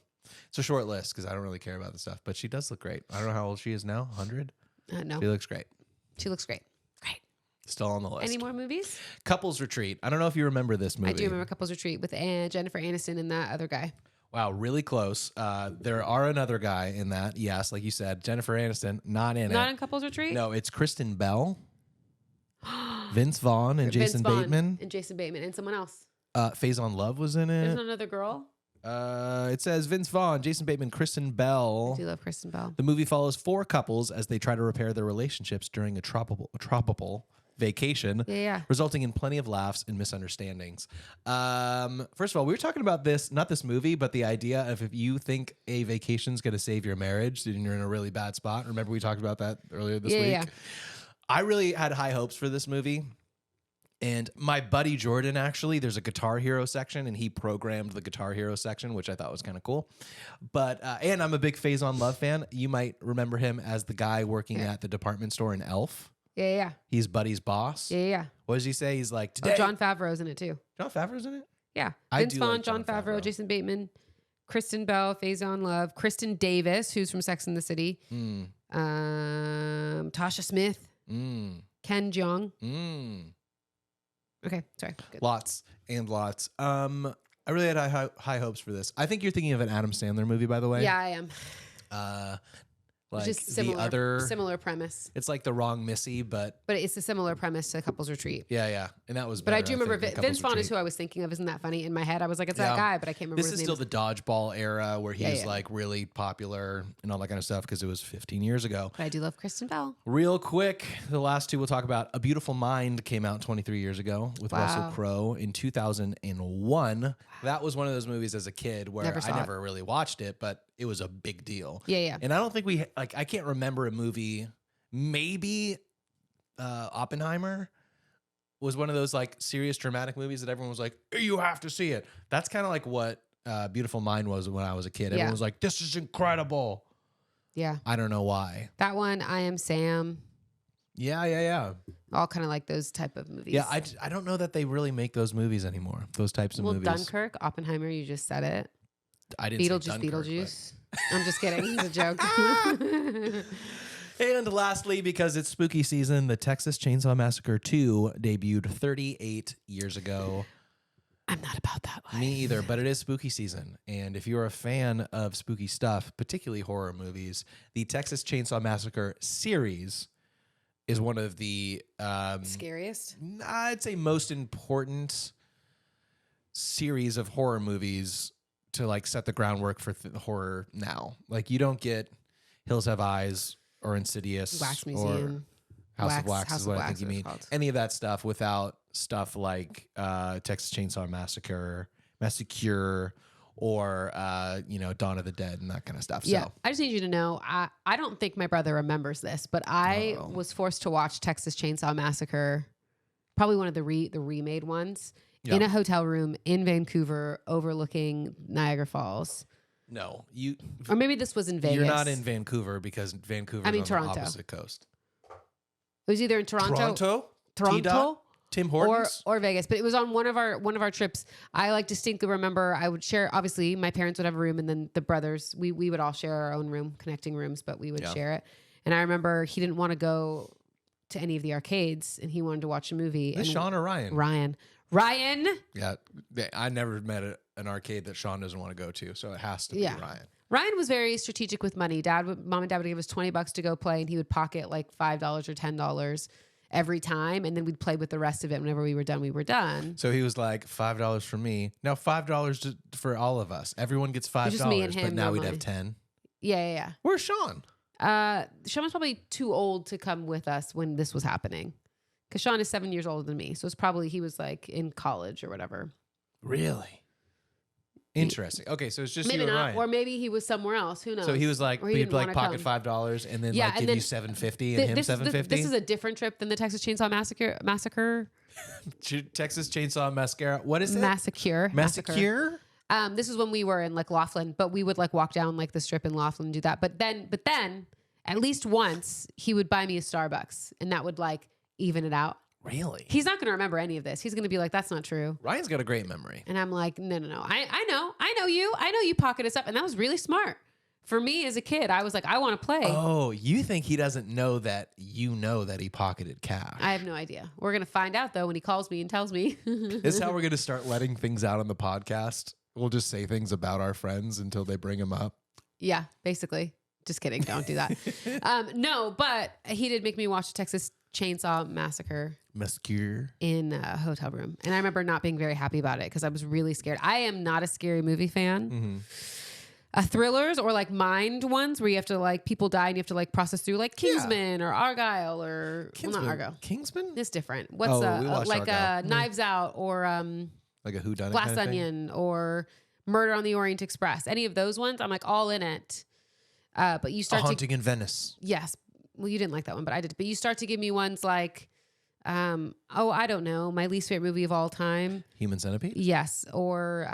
It's a short list because I don't really care about the stuff, but she does look great. I don't know how old she is now. 100? No. She looks great. She looks great. Great. Still on the list. Any more movies? Couples Retreat. I don't know if you remember this movie. I do remember Couples Retreat with Jennifer Aniston and that other guy. Wow, really close. There are another guy in that. Yes, like you said, Jennifer Aniston, not in it. Not in Couples Retreat? No, it's Kristen Bell, Vince Vaughn, and Jason Bateman. And Jason Bateman and someone else. Faison Love was in There's it. another girl. It says Vince Vaughn, Jason Bateman, Kristen Bell. I do love Kristen Bell. The movie follows 4 couples as they try to repair their relationships during a tropical vacation, Yeah. resulting in plenty of laughs and misunderstandings. First of all, we were talking about this, not this movie, but the idea of if you think a vacation's going to save your marriage, then you're in a really bad spot. Remember we talked about that earlier this week? Yeah. I really had high hopes for this movie. And my buddy Jordan, actually, there's a Guitar Hero section, and he programmed the Guitar Hero section, which I thought was kind of cool. But and I'm a big Faison Love fan. You might remember him as the guy working at the department store in Elf. Yeah. He's Buddy's boss. Yeah. What does he say? He's like, today. John Favreau's in it too. John Favreau's in it? Yeah. I Vince do Vaughn, like John Jon Favreau, Favreau. Jason Bateman, Kristen Bell, Faison Love, Kristen Davis, who's from Sex and the City, Tasha Smith, Ken Jeong. Okay, sorry. Good. Lots and lots. I really had high hopes for this. I think you're thinking of an Adam Sandler movie, by the way. Yeah, I am. Like just similar premise. It's like The Wrong Missy, but it's a similar premise to Couples Retreat. yeah, and that was. But better, I do remember Vince Vaughn Retreat. is who I was thinking of. Isn't that funny? In my head, I was like, it's that guy, but I can't remember. This his is name. still the dodgeball era where he was like really popular and all that kind of stuff because it was 15 years ago. But I do love Kristen Bell. Real quick, the last two we'll talk about. A Beautiful Mind came out 23 years ago with Russell Crowe in 2001. Wow. That was one of those movies as a kid where I never really watched it, but it was a big deal. Yeah. And I don't think I can't remember a movie. Maybe Oppenheimer was one of those like serious dramatic movies that everyone was like, you have to see it. That's kind of like what Beautiful Mind was when I was a kid. Everyone was like, this is incredible. Yeah. I don't know why. That one, I Am Sam. Yeah. All kind of like those type of movies. Yeah, I don't know that they really make those movies anymore. Those types of movies. Dunkirk, Oppenheimer, you just said it. I didn't say Dunkirk, Beetlejuice. I'm just kidding. It's a joke. And lastly, because it's spooky season, the Texas Chainsaw Massacre 2 debuted 38 years ago. I'm not about that life. Me either, but it is spooky season. And if you're a fan of spooky stuff, particularly horror movies, the Texas Chainsaw Massacre series is one of the scariest? I'd say most important series of horror movies to like set the groundwork for horror now. Like you don't get Hills Have Eyes or Insidious Wax Museum. Or House of Wax is what I think you mean. Any of that stuff without stuff like Texas Chainsaw Massacre, or Dawn of the Dead and that kind of stuff. Yeah, so. I just need you to know, I don't think my brother remembers this, but I was forced to watch Texas Chainsaw Massacre, probably one of the remade ones, in a hotel room in Vancouver overlooking Niagara Falls. No, or maybe this was in Vegas. You're not in Vancouver because Vancouver is on Toronto. the opposite coast. It was either in Toronto, Tim Hortons, or Vegas, but it was on one of our trips. I like distinctly remember I would share. Obviously, my parents would have a room, and then the brothers we would all share our own room, connecting rooms, but we would share it. And I remember he didn't want to go to any of the arcades, and he wanted to watch a movie. Is Sean or Ryan? Ryan. Yeah, I never met an arcade that Sean doesn't want to go to, so it has to be Ryan. Ryan was very strategic with money. Mom and Dad would give us $20 to go play, and he would pocket like $5 or $10 every time, and then we'd play with the rest of it. Whenever we were done. So he was like, $5 for me. Now $5 for all of us. Everyone gets $5. Just me and him, but now we'd normally. have 10. Yeah. Where's Sean? Sean was probably too old to come with us when this was happening, because Sean is 7 years older than me. So it's probably he was like in college or whatever. Really? Interesting. Okay, so it's just maybe you and not, Ryan. or maybe he was somewhere else. Who knows? So he was like, he'd like pocket $5 and then like give you $7.50 and him $7.50. This is a different trip than the Texas Chainsaw Massacre. Texas Chainsaw Massacre. What is it? Massacre. This is when we were in like Laughlin, but we would like walk down like the strip in Laughlin and do that. But then at least once he would buy me a Starbucks, and that would like even it out. Really? He's not going to remember any of this. He's going to be like, that's not true. Ryan's got a great memory. And I'm like, no. I know you pocket us up. And that was really smart. For me as a kid, I was like, I want to play. Oh, you think he doesn't know that you know that he pocketed cash? I have no idea. We're going to find out though when he calls me and tells me. This is how we're going to start letting things out on the podcast. We'll just say things about our friends until they bring them up. Yeah, basically. Just kidding. Don't do that. No, but he did make me watch Texas Chainsaw Massacre in a hotel room. And I remember not being very happy about it because I was really scared. I am not a scary movie fan. Mm-hmm. Thrillers or like mind ones where you have to like people die and you have to like process through like Kingsman or Argyle or well, not Argyle. Kingsman? It's different. What's like Knives Out or like a whodunit Glass kind of Onion or Murder on the Orient Express. Any of those ones, I'm like all in it. But you start A Haunting in Venice. Yes. Well, you didn't like that one, but I did. But you start to give me ones like, I don't know, my least favorite movie of all time. Human Centipede? Yes. Or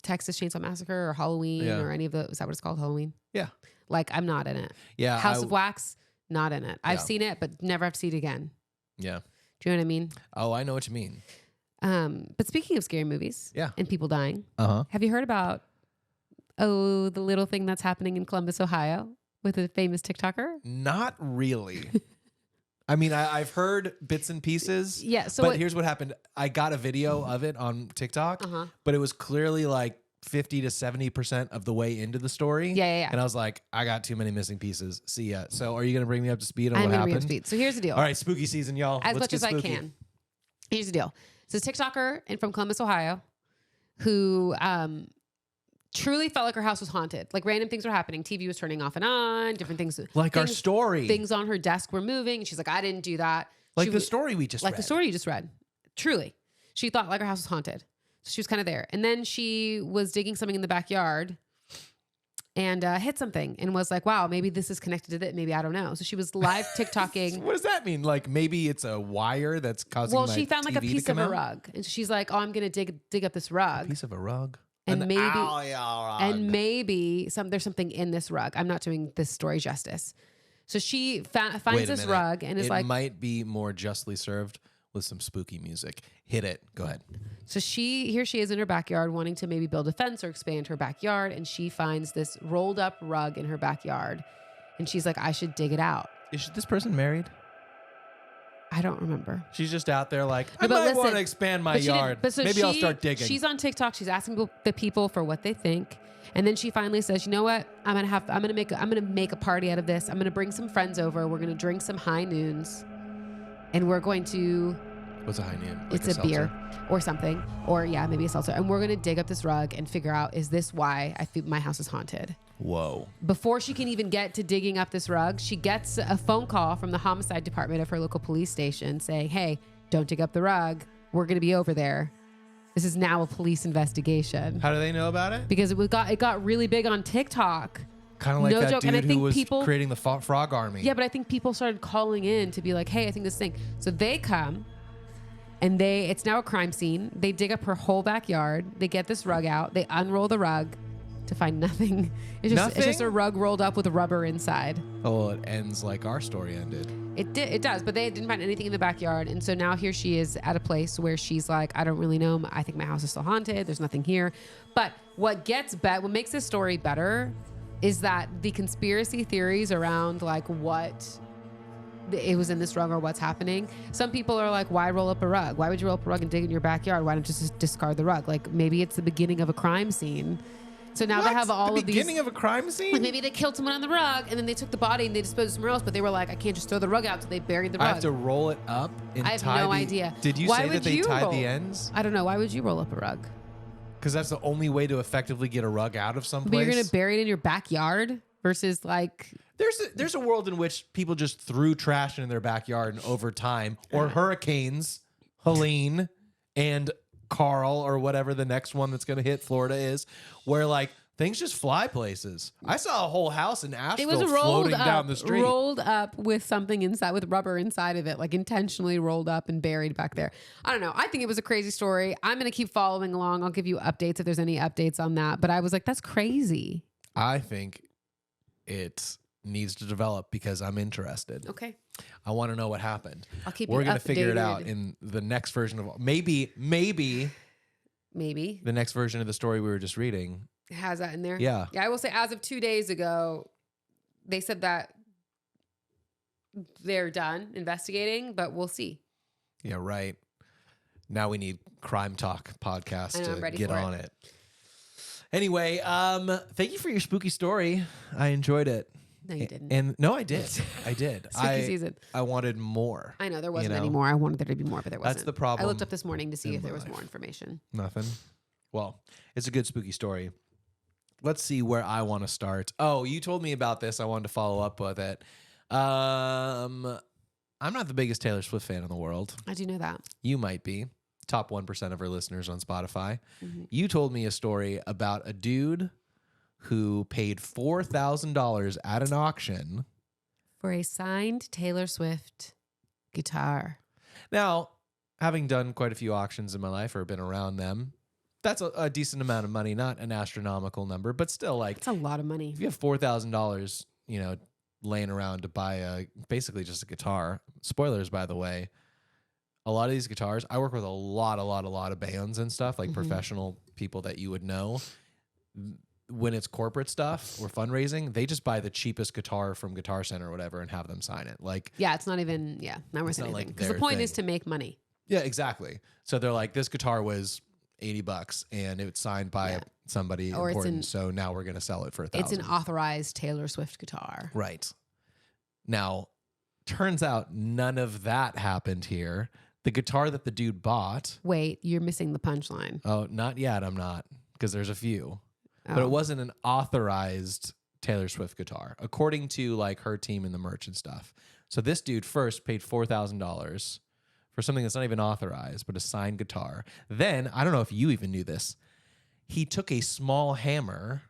Texas Chainsaw Massacre or Halloween or any of those. Is that what it's called? Halloween? Yeah. Like, I'm not in it. Yeah. House of Wax, not in it. I've seen it, but never have to see it again. Yeah. Do you know what I mean? Oh, I know what you mean. But speaking of scary movies and people dying, have you heard about the little thing that's happening in Columbus, Ohio with a famous TikToker? Not really. I mean, I've heard bits and pieces. Yeah. So but here's what happened. I got a video of it on TikTok, but it was clearly like 50 to 70% of the way into the story. Yeah. And I was like, I got too many missing pieces. See ya. So are you going to bring me up to speed on what I'm going to happened? bring you up to speed. So here's the deal. All right, spooky season, y'all. As Let's much get as I spooky. can. Here's the deal. So this TikToker from Columbus, Ohio, who truly felt like her house was haunted. Like random things were happening. TV was turning off and on, different things. Like our story. Things on her desk were moving. And she's like, I didn't do that. Like the story we just read. Like the story you just read. Truly. She thought like her house was haunted. So she was kind of there. And then she was digging something in the backyard and hit something and was like, wow, maybe this is connected to it. Maybe I don't know. So she was live TikToking. What does that mean? Like maybe it's a wire that's causing Well, she found like a TV piece to of come a out? rug. And so she's like, oh, I'm going to dig up this rug. Piece of a rug. And An maybe, rug. and maybe there's something in this rug. I'm not doing this story justice. So she finds Wait a this minute. rug and is it like, might be more justly served with some spooky music. Hit it. Go ahead. so here she is in her backyard wanting to maybe build a fence or expand her backyard. And she finds this rolled up rug in her backyard. And she's like, I should dig it out. Is this person married? I don't remember. She's just out there like, No, I but might listen, want to expand my But she didn't- yard. but so Maybe I'll start digging. She's on TikTok. She's asking the people for what they think. And then she finally says, you know what? I'm gonna make a party out of this. I'm gonna bring some friends over. We're gonna drink some high noons. And we're going to What's a high noon? Like it's a beer seltzer? or something. Or yeah, maybe a seltzer. And we're gonna dig up this rug and figure out, is this why I feel my house is haunted? Whoa. Before she can even get to digging up this rug, she gets a phone call from the homicide department of her local police station saying, hey, don't dig up the rug. We're going to be over there. This is now a police investigation. How do they know about it? Because it got really big on TikTok. Kind of like No that joke. And I dude who think was people- creating the frog army. Yeah, but I think people started calling in to be like, hey, I think this thing. So they come and it's now a crime scene. They dig up her whole backyard. They get this rug out. They unroll the rug to find nothing. It's just a rug rolled up with rubber inside. Oh, it ends like our story ended. It does, but they didn't find anything in the backyard. And so now here she is at a place where she's like, I don't really know. I think my house is still haunted. There's nothing here. But what makes this story better is that the conspiracy theories around like what it was in this rug or what's happening. Some people are like, why roll up a rug? Why would you roll up a rug and dig in your backyard? Why don't you just discard the rug? Like maybe it's the beginning of a crime scene. So now they have all of these. The beginning of a crime scene? Like maybe they killed someone on the rug and then they took the body and they disposed it somewhere else, but they were like, I can't just throw the rug out, so they buried the rug. I have to roll it up and I have tie no the- idea. Did you Why say that would they you tied roll? the ends? I don't know. Why would you roll up a rug? Because that's the only way to effectively get a rug out of someplace. But you're going to bury it in your backyard versus like... There's a world in which people just threw trash in their backyard and over time, or hurricanes, Helene and Carl, or whatever the next one that's going to hit Florida is, where like things just fly places. I saw a whole house in Asheville It was floating down the street. rolled up with something inside, with rubber inside of it, like intentionally rolled up and buried back there. I don't know. I think it was a crazy story. I'm going to keep following along. I'll give you updates if there's any updates on that. But I was like, that's crazy. I think it needs to develop because I'm interested. Okay. I want to know what happened. I'll keep We're you gonna figure it out updated. in the next version of maybe Maybe. the next version of the story we were just reading. It has that in there. Yeah. Yeah, I will say as of 2 days ago, they said that they're done investigating, but we'll see. Yeah, right. Now we need Crime Talk podcast I know, I'm to ready get for on it. Anyway, thank you for your spooky story. I enjoyed it. No, you didn't. And no, I did. I did. Spooky season. I wanted more. I know there wasn't know? any more. I wanted there to be more, but there wasn't. That's the problem I looked up this morning to see in if there my was life. more information. Nothing. Well, it's a good spooky story. Let's see where I want to start. Oh, you told me about this. I wanted to follow up with it. I'm not the biggest Taylor Swift fan in the world. I do know that. You might be. Top 1% of our listeners on Spotify. Mm-hmm. You told me a story about a dude who paid $4,000 at an auction. For a signed Taylor Swift guitar. Now, having done quite a few auctions in my life or been around them, that's a decent amount of money, not an astronomical number, but still, like, It's a lot of money. if you have $4,000, laying around to buy basically just a guitar. Spoilers, by the way. A lot of these guitars, I work with a lot of bands and stuff, like professional people that you would know. When it's corporate stuff or fundraising, they just buy the cheapest guitar from Guitar Center or whatever and have them sign it. Like, Yeah, it's not even, not worth It's not anything. like Because the their point thing. is to make money. yeah, exactly. So they're like, this guitar was $80 and it was signed by somebody Or important, so now we're going to sell it for $1,000. It's an authorized Taylor Swift guitar. Right. Now, turns out none of that happened here. The guitar that the dude bought. Wait, you're missing the punchline. Oh, not yet. I'm not, because there's a few. Oh. But it wasn't an authorized Taylor Swift guitar, according to like her team and the merch and stuff. So this dude first paid $4,000 for something that's not even authorized, but a signed guitar. Then, I don't know if you even knew this, he took a small hammer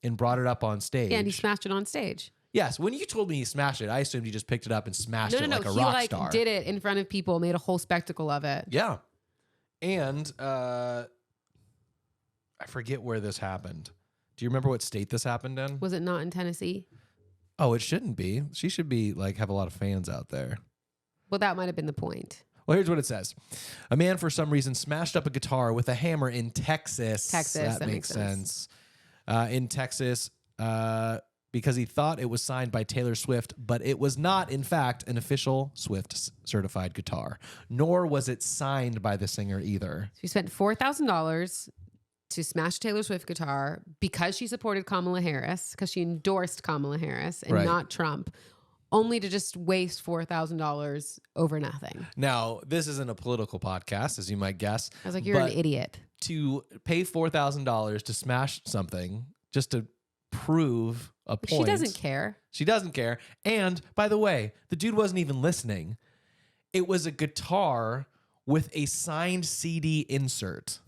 and brought it up on stage. Yeah, and he smashed it on stage. Yes, when you told me he smashed it, I assumed he just picked it up and smashed it like a rock star. He did it in front of people, made a whole spectacle of it. Yeah. And I forget where this happened. Do you remember what state this happened in? Was it not in Tennessee? Oh, it shouldn't be. She should be like have a lot of fans out there. Well, that might have been the point. Well, here's what it says. A man, for some reason, smashed up a guitar with a hammer in Texas. Texas, that makes sense. In Texas, because he thought it was signed by Taylor Swift, but it was not, in fact, an official Swift certified guitar, nor was it signed by the singer either. So he spent $4,000 to smash Taylor Swift guitar because she supported Kamala Harris, because she endorsed Kamala Harris and not Trump, only to just waste $4,000 over nothing. Now, this isn't a political podcast, as you might guess. I was like, you're an idiot. To pay $4,000 to smash something just to prove a point. She doesn't care. She doesn't care. And by the way, the dude wasn't even listening. It was a guitar with a signed CD insert.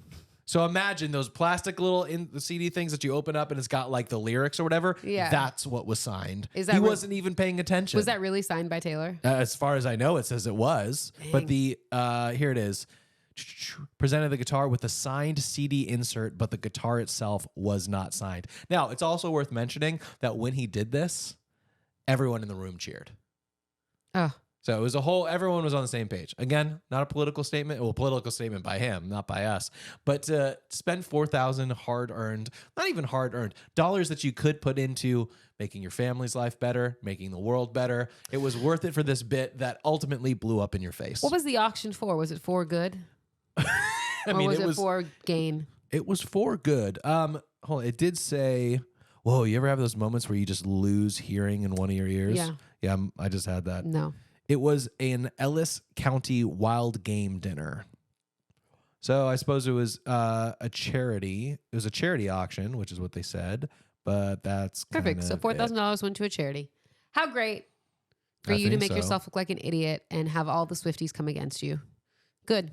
So imagine those plastic little the CD things that you open up and it's got like the lyrics or whatever. Yeah. That's what was signed. He wasn't even paying attention. Was that really signed by Taylor? As far as I know, it says it was. Dang. But the here it is. Presented the guitar with a signed CD insert, but the guitar itself was not signed. Now, it's also worth mentioning that when he did this, everyone in the room cheered. Oh. So it was everyone was on the same page. Again, not a political statement. Well, political statement by him, not by us. But to spend $4,000 hard-earned, not even hard-earned, dollars that you could put into making your family's life better, making the world better, it was worth it for this bit that ultimately blew up in your face. What was the auction for? Was it for good? I mean, was it for gain? It was for good. Hold on, it did say, whoa, you ever have those moments where you just lose hearing in one of your ears? Yeah. Yeah, I just had that. No. It was an Ellis County wild game dinner. So I suppose it was a charity. It was a charity auction, which is what they said. But that's perfect. So $4,000 went to a charity. How great for you to make yourself look like an idiot and have all the Swifties come against you. Good.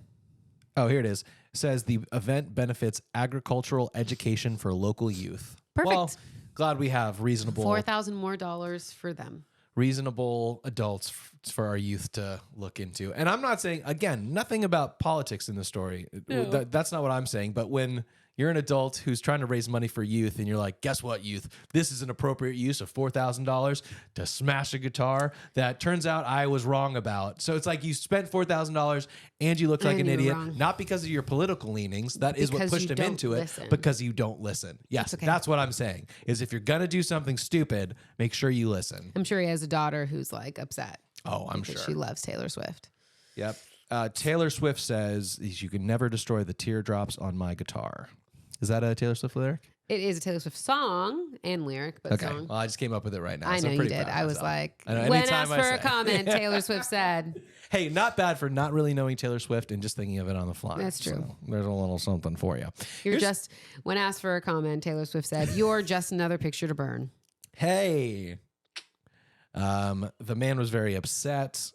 Oh, here it is. It says the event benefits agricultural education for local youth. Perfect. Well, glad we have reasonable $4,000 more for them. Reasonable adults for our youth to look into. And I'm not saying, again, nothing about politics in the story. No. That's not what I'm saying. But when you're an adult who's trying to raise money for youth and you're like, guess what, youth? This is an appropriate use of $4,000 to smash a guitar that turns out I was wrong about. So it's like you spent $4,000 and you look like an idiot, not because of your political leanings. That is what pushed him into it, because you don't listen. Yes, that's what I'm saying, is if you're going to do something stupid, make sure you listen. I'm sure he has a daughter who's like upset. Oh, I'm sure. She loves Taylor Swift. Yep. Taylor Swift says, you can never destroy the teardrops on my guitar. Is that a Taylor Swift lyric? It is a Taylor Swift song and lyric, but song. Well, I just came up with it right now. I know you did. I was like, when asked for a comment, Taylor Swift said. Hey, not bad for not really knowing Taylor Swift and just thinking of it on the fly. That's true. So there's a little something for you. When asked for a comment, Taylor Swift said, you're just another picture to burn. Hey. The man was very upset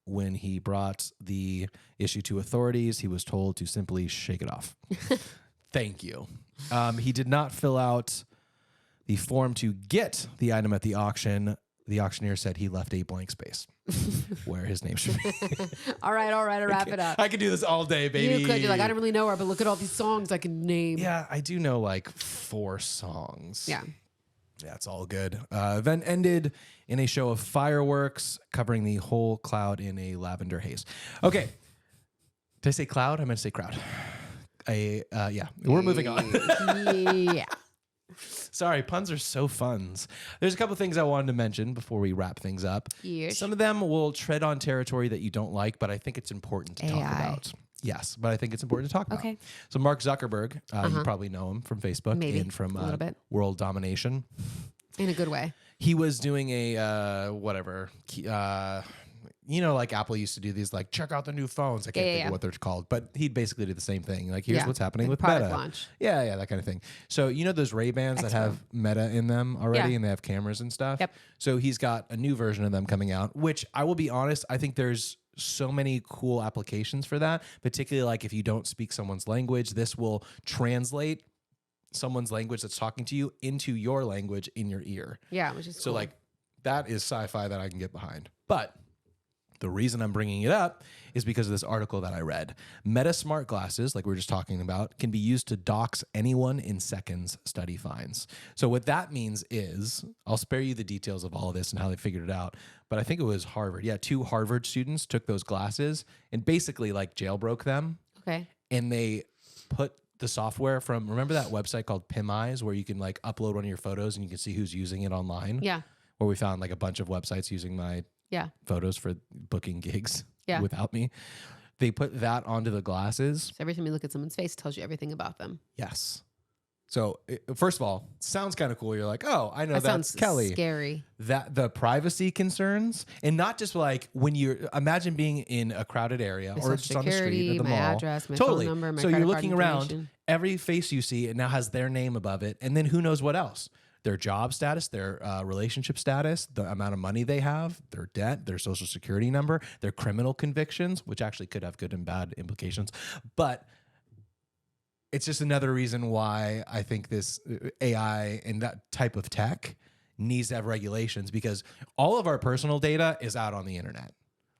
when he brought the issue to authorities. He was told to simply shake it off. Thank you. He did not fill out the form to get the item at the auction. The auctioneer said he left a blank space where his name should be. All right, to wrap it up. I could do this all day, baby. You could. You're like, I don't really know her, but look at all these songs I can name. Yeah, I do know like 4 songs. Yeah. Yeah, it's all good. Event ended in a show of fireworks covering the whole cloud in a lavender haze. Okay. Did I say cloud? I meant to say crowd. Yeah, we're moving on. Yeah. Sorry, puns are so funs. There's a couple things I wanted to mention before we wrap things up. Yes. Some of them will tread on territory that you don't like, but I think it's important to talk about. Yes, but I think it's important to talk about. Okay. So Mark Zuckerberg, you probably know him from Facebook Maybe. and from A little bit. World Domination. In a good way. He was doing a like Apple used to do these, like, check out the new phones. I can't think of what they're called, but he'd basically do the same thing. Like, here's what's happening with product Meta. launch. Yeah, that kind of thing. So, those Ray-Bans that have Meta in them already, and they have cameras and stuff. Yep. So he's got a new version of them coming out, which I will be honest, I think there's so many cool applications for that, particularly like if you don't speak someone's language, this will translate someone's language that's talking to you into your language in your ear. Yeah, which is so cool. like that is sci-fi that I can get behind. But the reason I'm bringing it up is because of this article that I read. Meta smart glasses, like we were just talking about, can be used to dox anyone in seconds, study finds. So what that means is, I'll spare you the details of all of this and how they figured it out, but I think it was Harvard. Yeah, 2 Harvard students took those glasses and basically like jailbroke them. Okay. And they put the software from, remember that website called PimEyes where you can like upload one of your photos and you can see who's using it online? Yeah. Where we found like a bunch of websites using my photos for booking gigs without me. They put that onto the glasses. So every time you look at someone's face, it tells you everything about them. Yes. So first of all, sounds kind of cool. You're like, oh, I know that's sounds Kelly. Scary. That the privacy concerns, and not just like when you're imagine being in a crowded area or just on the street or the my mall. address, my Totally. phone number, my so credit you're card looking around. information. Every face you see, it now has their name above it, and then who knows what else. Their job status, their relationship status, the amount of money they have, their debt, their social security number, their criminal convictions, which actually could have good and bad implications. But it's just another reason why I think this AI and that type of tech needs to have regulations, because all of our personal data is out on the internet.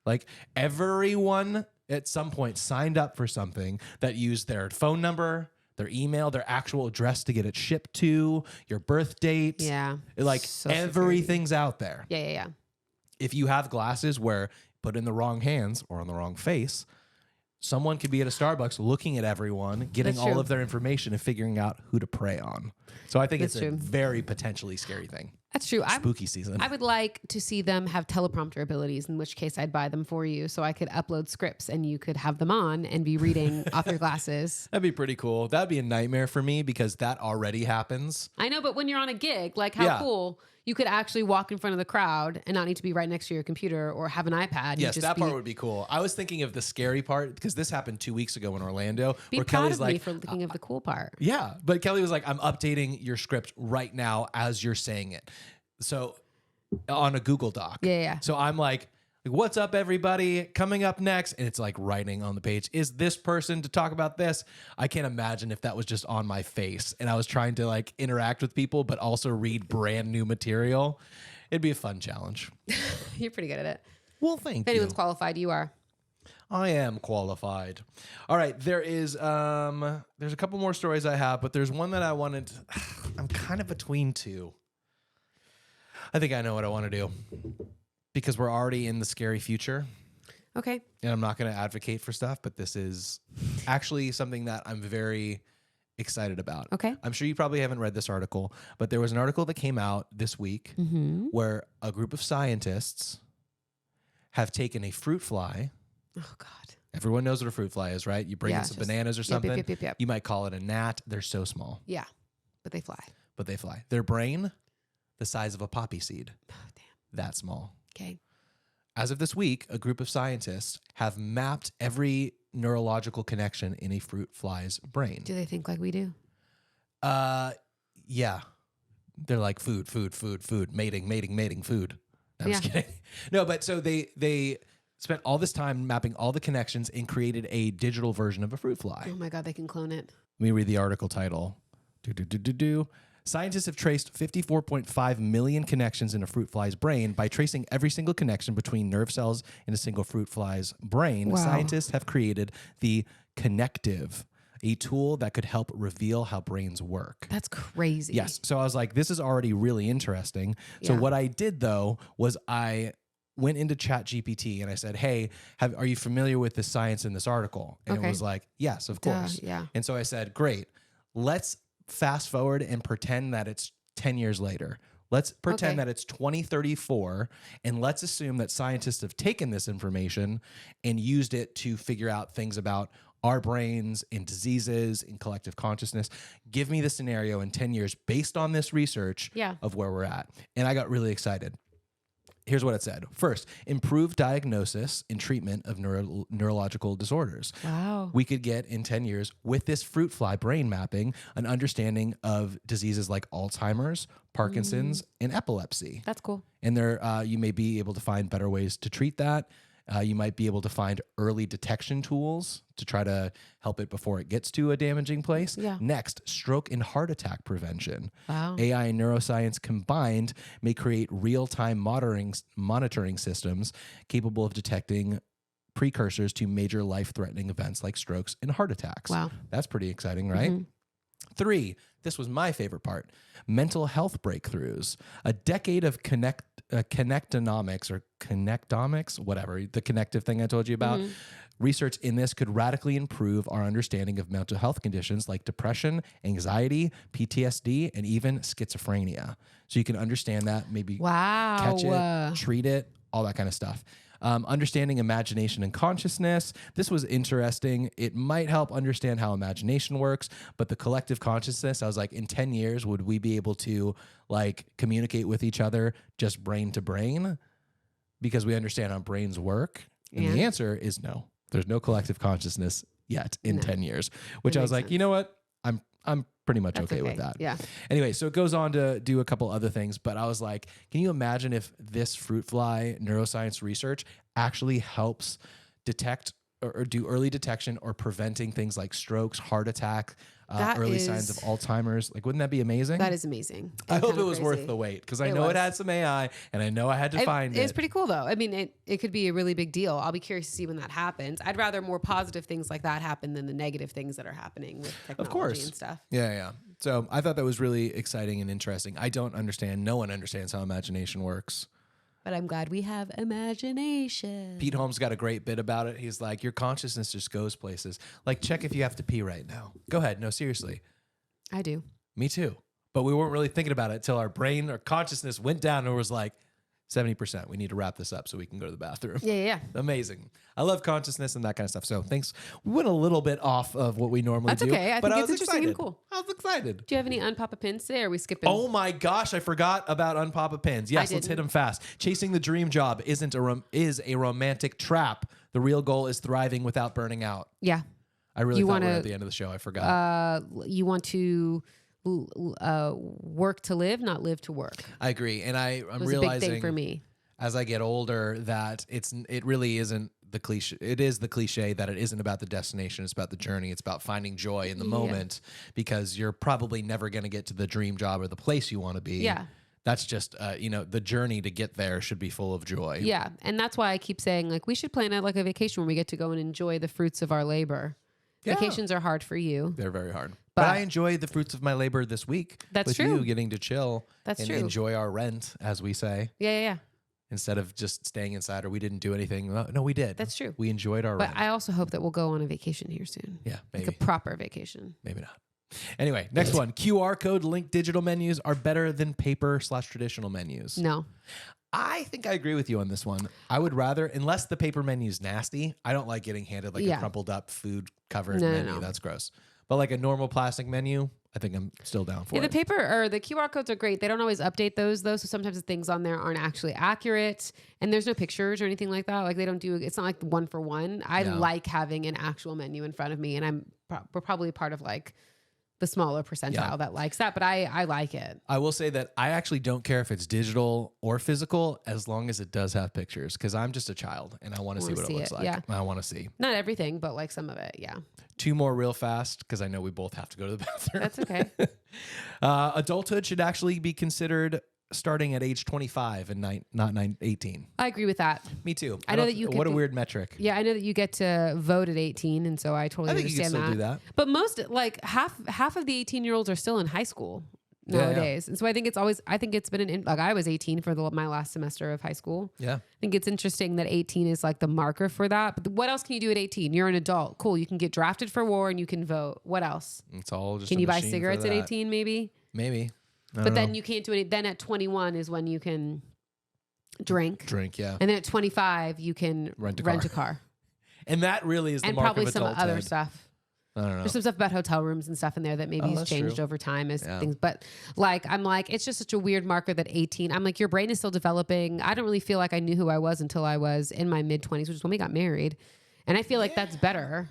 Like everyone at some point signed up for something that used their phone number, their email, their actual address to get it shipped to, your birth date. Yeah. Like everything's out there. Yeah. If you have glasses where put in the wrong hands or on the wrong face, someone could be at a Starbucks looking at everyone, getting all of their information and figuring out who to prey on. So I think it's a very potentially scary thing. That's true. Spooky season. I would like to see them have teleprompter abilities, in which case I'd buy them for you so I could upload scripts and you could have them on and be reading off your glasses. That'd be pretty cool. That'd be a nightmare for me because that already happens. I know, but when you're on a gig, like how cool you could actually walk in front of the crowd and not need to be right next to your computer or have an iPad. Yes, that part would be cool. I was thinking of the scary part because this happened 2 weeks ago in Orlando. Be proud of me for thinking of the cool part. Yeah, but Kelly was like, I'm updating your script right now as you're saying it. So on a Google Doc. Yeah. So I'm like, what's up, everybody? Coming up next. And it's like writing on the page, is this person to talk about this? I can't imagine if that was just on my face and I was trying to like interact with people, but also read brand new material. It'd be a fun challenge. You're pretty good at it. Well, thank you. If anyone's qualified, you are. I am qualified. All right. There's a couple more stories I have, but there's one that I wanted. I'm kind of between two. I think I know what I want to do because we're already in the scary future. Okay. And I'm not going to advocate for stuff, but this is actually something that I'm very excited about. Okay. I'm sure you probably haven't read this article, but there was an article that came out this week where a group of scientists have taken a fruit fly. Oh, God. Everyone knows what a fruit fly is, right? You bring in some bananas or something. Yep. You might call it a gnat. They're so small. Yeah. But they fly. Their brain, the size of a poppy seed. Oh, damn. That small. Okay. As of this week, a group of scientists have mapped every neurological connection in a fruit fly's brain. Do they think like we do? Yeah. They're like food, mating, food. I'm just kidding. No, but so they spent all this time mapping all the connections and created a digital version of a fruit fly. Oh my God, they can clone it. Let me read the article title. Scientists have traced 54.5 million connections in a fruit fly's brain. By tracing every single connection between nerve cells in a single fruit fly's brain, Wow. Scientists have created the Connective, a tool that could help reveal how brains work. That's crazy. Yes. So I was like, this is already really interesting. So what I did, though, was I went into ChatGPT and I said, hey, are you familiar with the science in this article? And it was like, yes, of course. Yeah. And so I said, great, let's fast forward and pretend that it's 10 years later. Let's pretend that it's 2034, and let's assume that scientists have taken this information and used it to figure out things about our brains, in diseases, in collective consciousness. Give me the scenario in 10 years based on this research of where we're at. And I got really excited. Here's what it said. First, improve diagnosis and treatment of neurological disorders. Wow. We could get in 10 years with this fruit fly brain mapping, an understanding of diseases like Alzheimer's, Parkinson's, and epilepsy. That's cool. And there, you may be able to find better ways to treat that. You might be able to find early detection tools to try to help it before it gets to a damaging place. Yeah. Next, stroke and heart attack prevention. Wow. AI and neuroscience combined may create real-time monitoring systems capable of detecting precursors to major life-threatening events like strokes and heart attacks. Wow. That's pretty exciting, right? Mm-hmm. 3, this was my favorite part, mental health breakthroughs. A decade of connectonomics or connectomics, whatever, the connective thing I told you about. Research in this could radically improve our understanding of mental health conditions like depression, anxiety, PTSD, and even schizophrenia. So you can understand that, maybe catch it, treat it, all that kind of stuff. Understanding imagination and consciousness. This was interesting. It might help understand how imagination works, but the collective consciousness, I was like, in 10 years, would we be able to like communicate with each other just brain to brain because we understand how brains work? And the answer is no. There's no collective consciousness yet in 10 years, which I was like, you know what? I'm pretty much okay with that. Yeah. Anyway, so it goes on to do a couple other things, but I was like, can you imagine if this fruit fly neuroscience research actually helps detect or do early detection or preventing things like strokes, heart attack, early signs of Alzheimer's? Like, wouldn't that be amazing? That is amazing. I hope it was worth the wait because I know it had some AI and I know I had to find it. It's pretty cool though. I mean, it could be a really big deal. I'll be curious to see when that happens. I'd rather more positive things like that happen than the negative things that are happening with technology and stuff. Yeah. So I thought that was really exciting and interesting. I don't understand. No one understands how imagination works. But I'm glad we have imagination. Pete Holmes got a great bit about it. He's like, your consciousness just goes places. Like, check if you have to pee right now. Go ahead. No, seriously. I do. Me too. But we weren't really thinking about it until our brain or consciousness went down and was like, 70%. We need to wrap this up so we can go to the bathroom. Yeah. Amazing. I love consciousness and that kind of stuff. So thanks. We went a little bit off of what we normally do. That's okay. I think it's interesting and cool. I was excited. Do you have any Unpapa pins today? Or are we skipping? Oh my gosh, I forgot about Unpapa pins. Yes, let's hit them fast. Chasing the dream job is a romantic trap. The real goal is thriving without burning out. Yeah. I really thought we were at the end of the show. I forgot. You want to work to live, not live to work. I agree. And I'm realizing a big thing for me as I get older that it really isn't the cliche. It is the cliche that it isn't about the destination. It's about the journey. It's about finding joy in the moment because you're probably never going to get to the dream job or the place you want to be. Yeah. That's just, the journey to get there should be full of joy. Yeah. And that's why I keep saying like, we should plan out like a vacation where we get to go and enjoy the fruits of our labor. Yeah. Vacations are hard for you. They're very hard. But I enjoy the fruits of my labor this week. That's with true. You getting to chill and enjoy our rent, as we say. Yeah. Instead of just staying inside or we didn't do anything. No, we did. That's true. We enjoyed our rent. But I also hope that we'll go on a vacation here soon. Yeah, maybe. Like a proper vacation. Maybe not. Anyway, next one. QR code linked digital menus are better than paper/traditional menus. No. I think I agree with you on this one. I would rather, unless the paper menu's nasty, I don't like getting handed like a crumpled up food covered menu. No. That's gross. But like a normal plastic menu, I think I'm still down for it. The paper or the QR codes are great. They don't always update those though. So sometimes the things on there aren't actually accurate and there's no pictures or anything like that. Like they don't do, it's not like one for one. I like having an actual menu in front of me and we're probably part of like the smaller percentile that likes that, but I like it. I will say that I actually don't care if it's digital or physical as long as it does have pictures because I'm just a child and I want to see what it looks like. Yeah. I want to see. Not everything, but like some of it, yeah. 2 more real fast because I know we both have to go to the bathroom. That's okay. Adulthood should actually be considered starting at age 25 and not 18. I agree with that. Me too. I know that you what a weird metric. Yeah, I know that you get to vote at 18, and so I totally understand you can still do that. But most, like half of the 18-year-olds are still in high school nowadays, and so I think it's been like I was 18 for my last semester of high school. Yeah, I think it's interesting that 18 is like the marker for that. But what else can you do at 18? You're an adult. Cool. You can get drafted for war and you can vote. What else? It's all just. Can you buy cigarettes at 18? Maybe. But then you can't do any. Then at 21 is when you can drink. Yeah. And then at 25 you can rent a car. And that really is the and mark probably of some adulthood. other stuff. I don't know. There's some stuff about hotel rooms and stuff in there that maybe has changed true. over time as Yeah. things. But like, I'm like, it's just such a weird marker that 18, I'm like, your brain is still developing. I don't really feel like I knew who I was until I was in my mid 20s, which is when we got married. And I feel like that's better.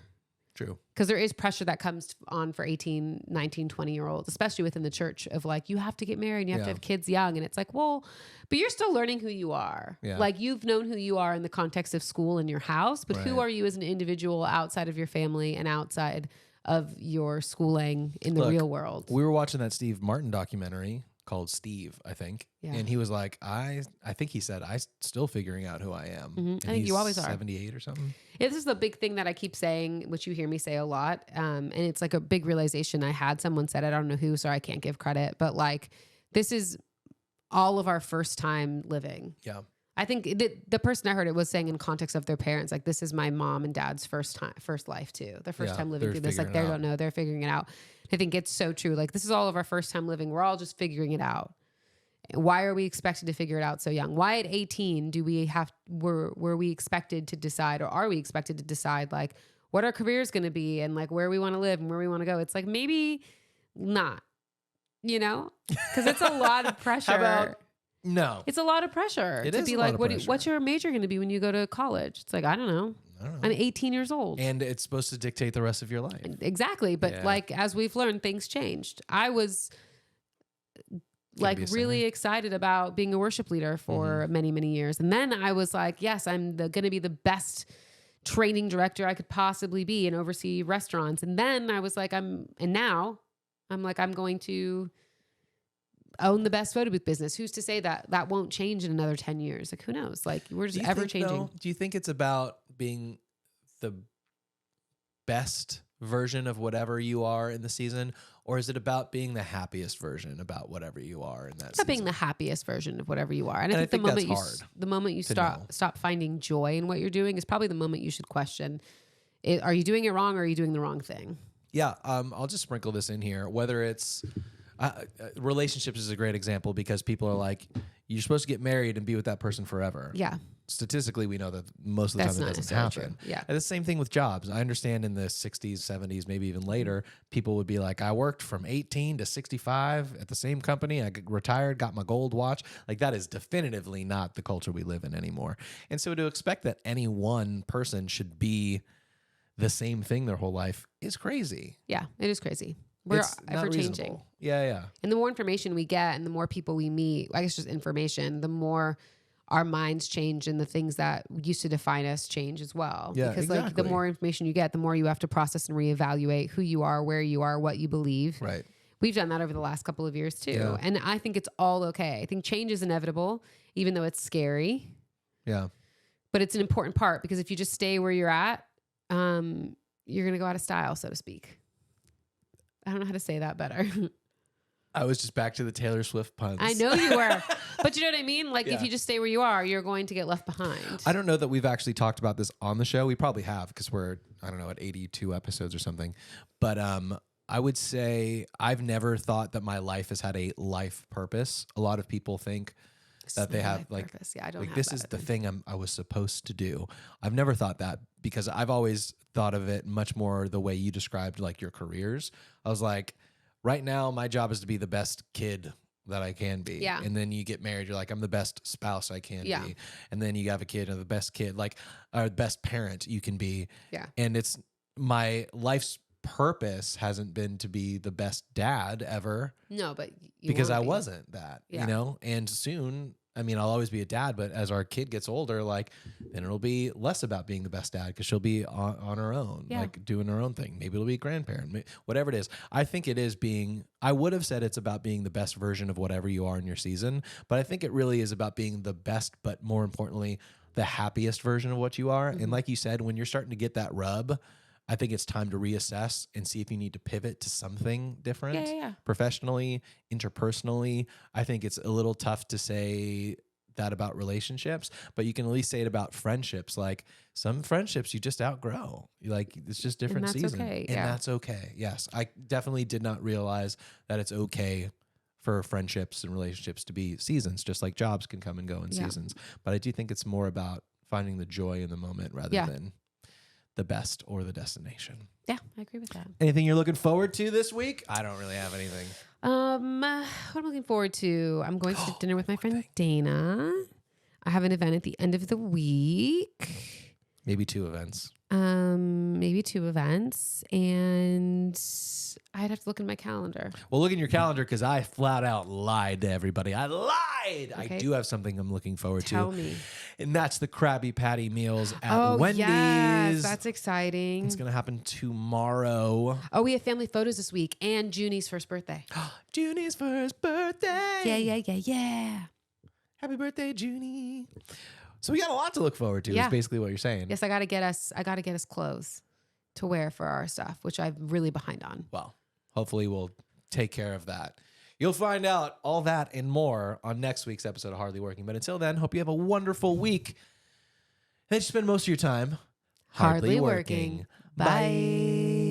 True. Because there is pressure that comes on for 18, 19, 20-year-olds, especially within the church of like, you have to get married and you have to have kids young. And it's like, well, but you're still learning who you are. Yeah. Like you've known who you are in the context of school and your house, but who Right. are you as an individual outside of your family and outside of your schooling in the real world? We were watching that Steve Martin documentary called Steve, I think. Yeah. And he was like, I think he said, I'm still figuring out who I am. And I think you always are. 78 or something. Yeah, this is the big thing that I keep saying, which you hear me say a lot. And it's like a big realization I had. Someone said it, I don't know who, so I can't give credit. But like, this is all of our first time living. Yeah. I think the person I heard it was saying in context of their parents, like, this is my mom and dad's first life too. Their first time living through this. Like, they don't know. They're figuring it out. I think it's so true. Like, this is all of our first time living. We're all just figuring it out. Why are we expected to figure it out so young? Why at 18 were we expected to decide, or are we expected to decide like what our career is going to be and like where we want to live and where we want to go? It's like, maybe not, because it's a lot of pressure. How about no? It's a lot of pressure to be like, what's your major going to be when you go to college? It's like, I don't know. I'm 18 years old. And it's supposed to dictate the rest of your life. Exactly. But like, as we've learned, things changed. I was like really excited about being a worship leader for many, many years. And then I was like, yes, I'm going to be the best training director I could possibly be and oversee restaurants. And then I was like, now I'm going to own the best photo booth business. Who's to say that won't change in another 10 years? Like, who knows? Like, we're just ever changing. Do you think it's about being the best version of whatever you are in the season, or is it about being the happiest version about whatever you are in that season? It's about being the happiest version of whatever you are. And I think the moment you stop finding joy in what you're doing is probably the moment you should question, are you doing it wrong, or are you doing the wrong thing? Yeah. I'll just sprinkle this in here, whether it's relationships is a great example, because people are like, you're supposed to get married and be with that person forever. Yeah. Statistically, we know that most of the time it doesn't happen. True. Yeah. And the same thing with jobs. I understand in the 60s, 70s, maybe even later, people would be like, I worked from 18 to 65 at the same company. I retired, got my gold watch. Like, that is definitively not the culture we live in anymore. And so to expect that any one person should be the same thing their whole life is crazy. Yeah, it is crazy. We're ever changing. Yeah. And the more information we get and the more people we meet, I guess just information, the more our minds change and the things that used to define us change as well. Yeah, because like the more information you get, the more you have to process and reevaluate who you are, where you are, what you believe. Right. We've done that over the last couple of years too. Yeah. And I think it's all okay. I think change is inevitable, even though it's scary. Yeah. But it's an important part, because if you just stay where you're at, you're going to go out of style, so to speak. I don't know how to say that better. I was just back to the Taylor Swift puns. I know you were. But you know what I mean? Like, if you just stay where you are, you're going to get left behind. I don't know that we've actually talked about this on the show. We probably have, because we're, I don't know, at 82 episodes or something. But I would say I've never thought that my life has had a life purpose. A lot of people think that they have like, purpose. Yeah, I don't like have this that. is the thing I was supposed to do. I've never thought that, because I've always thought of it much more the way you described like your careers. I was like, right now my job is to be the best kid that I can be. Yeah. And then you get married, you're like, I'm the best spouse I can Yeah. be. And then you have a kid, and the best kid, like, or the best parent you can be. Yeah. And it's my life's purpose hasn't been to be the best dad ever. No, but because I wasn't that, Yeah. and soon, I mean, I'll always be a dad, but as our kid gets older, like, then it'll be less about being the best dad, because she'll be on her own, like doing her own thing. Maybe it'll be a grandparent, whatever it is. I think it is I would have said it's about being the best version of whatever you are in your season, but I think it really is about being the best, but more importantly, the happiest version of what you are. And like you said, when you're starting to get that rub, I think it's time to reassess and see if you need to pivot to something different. Yeah. Professionally, interpersonally. I think it's a little tough to say that about relationships, but you can at least say it about friendships. Like, some friendships you just outgrow. Like, it's just different seasons. Okay. And that's okay. Yes. I definitely did not realize that it's okay for friendships and relationships to be seasons, just like jobs can come and go in seasons. But I do think it's more about finding the joy in the moment rather than the best or the destination. Yeah, I agree with that. Anything you're looking forward to this week? I don't really have anything. What I'm looking forward to, I'm going to dinner with my friend Dana. I have an event at the end of the week. Maybe 2 events. Maybe 2 events, and I'd have to look in my calendar. Well, look in your calendar because I flat out lied to everybody. I lied. Okay. I do have something I'm looking forward to. Tell me. And that's the Krabby Patty meals at Wendy's. Yes, that's exciting. It's going to happen tomorrow. Oh, we have family photos this week and Junie's first birthday. Junie's first birthday. Yeah. Happy birthday, Junie. So we got a lot to look forward to. Yeah. Is basically what you're saying. Yes, I got to get us clothes to wear for our stuff, which I'm really behind on. Well, hopefully we'll take care of that. You'll find out all that and more on next week's episode of Hardly Working. But until then, hope you have a wonderful week. And that you spend most of your time hardly working. Bye.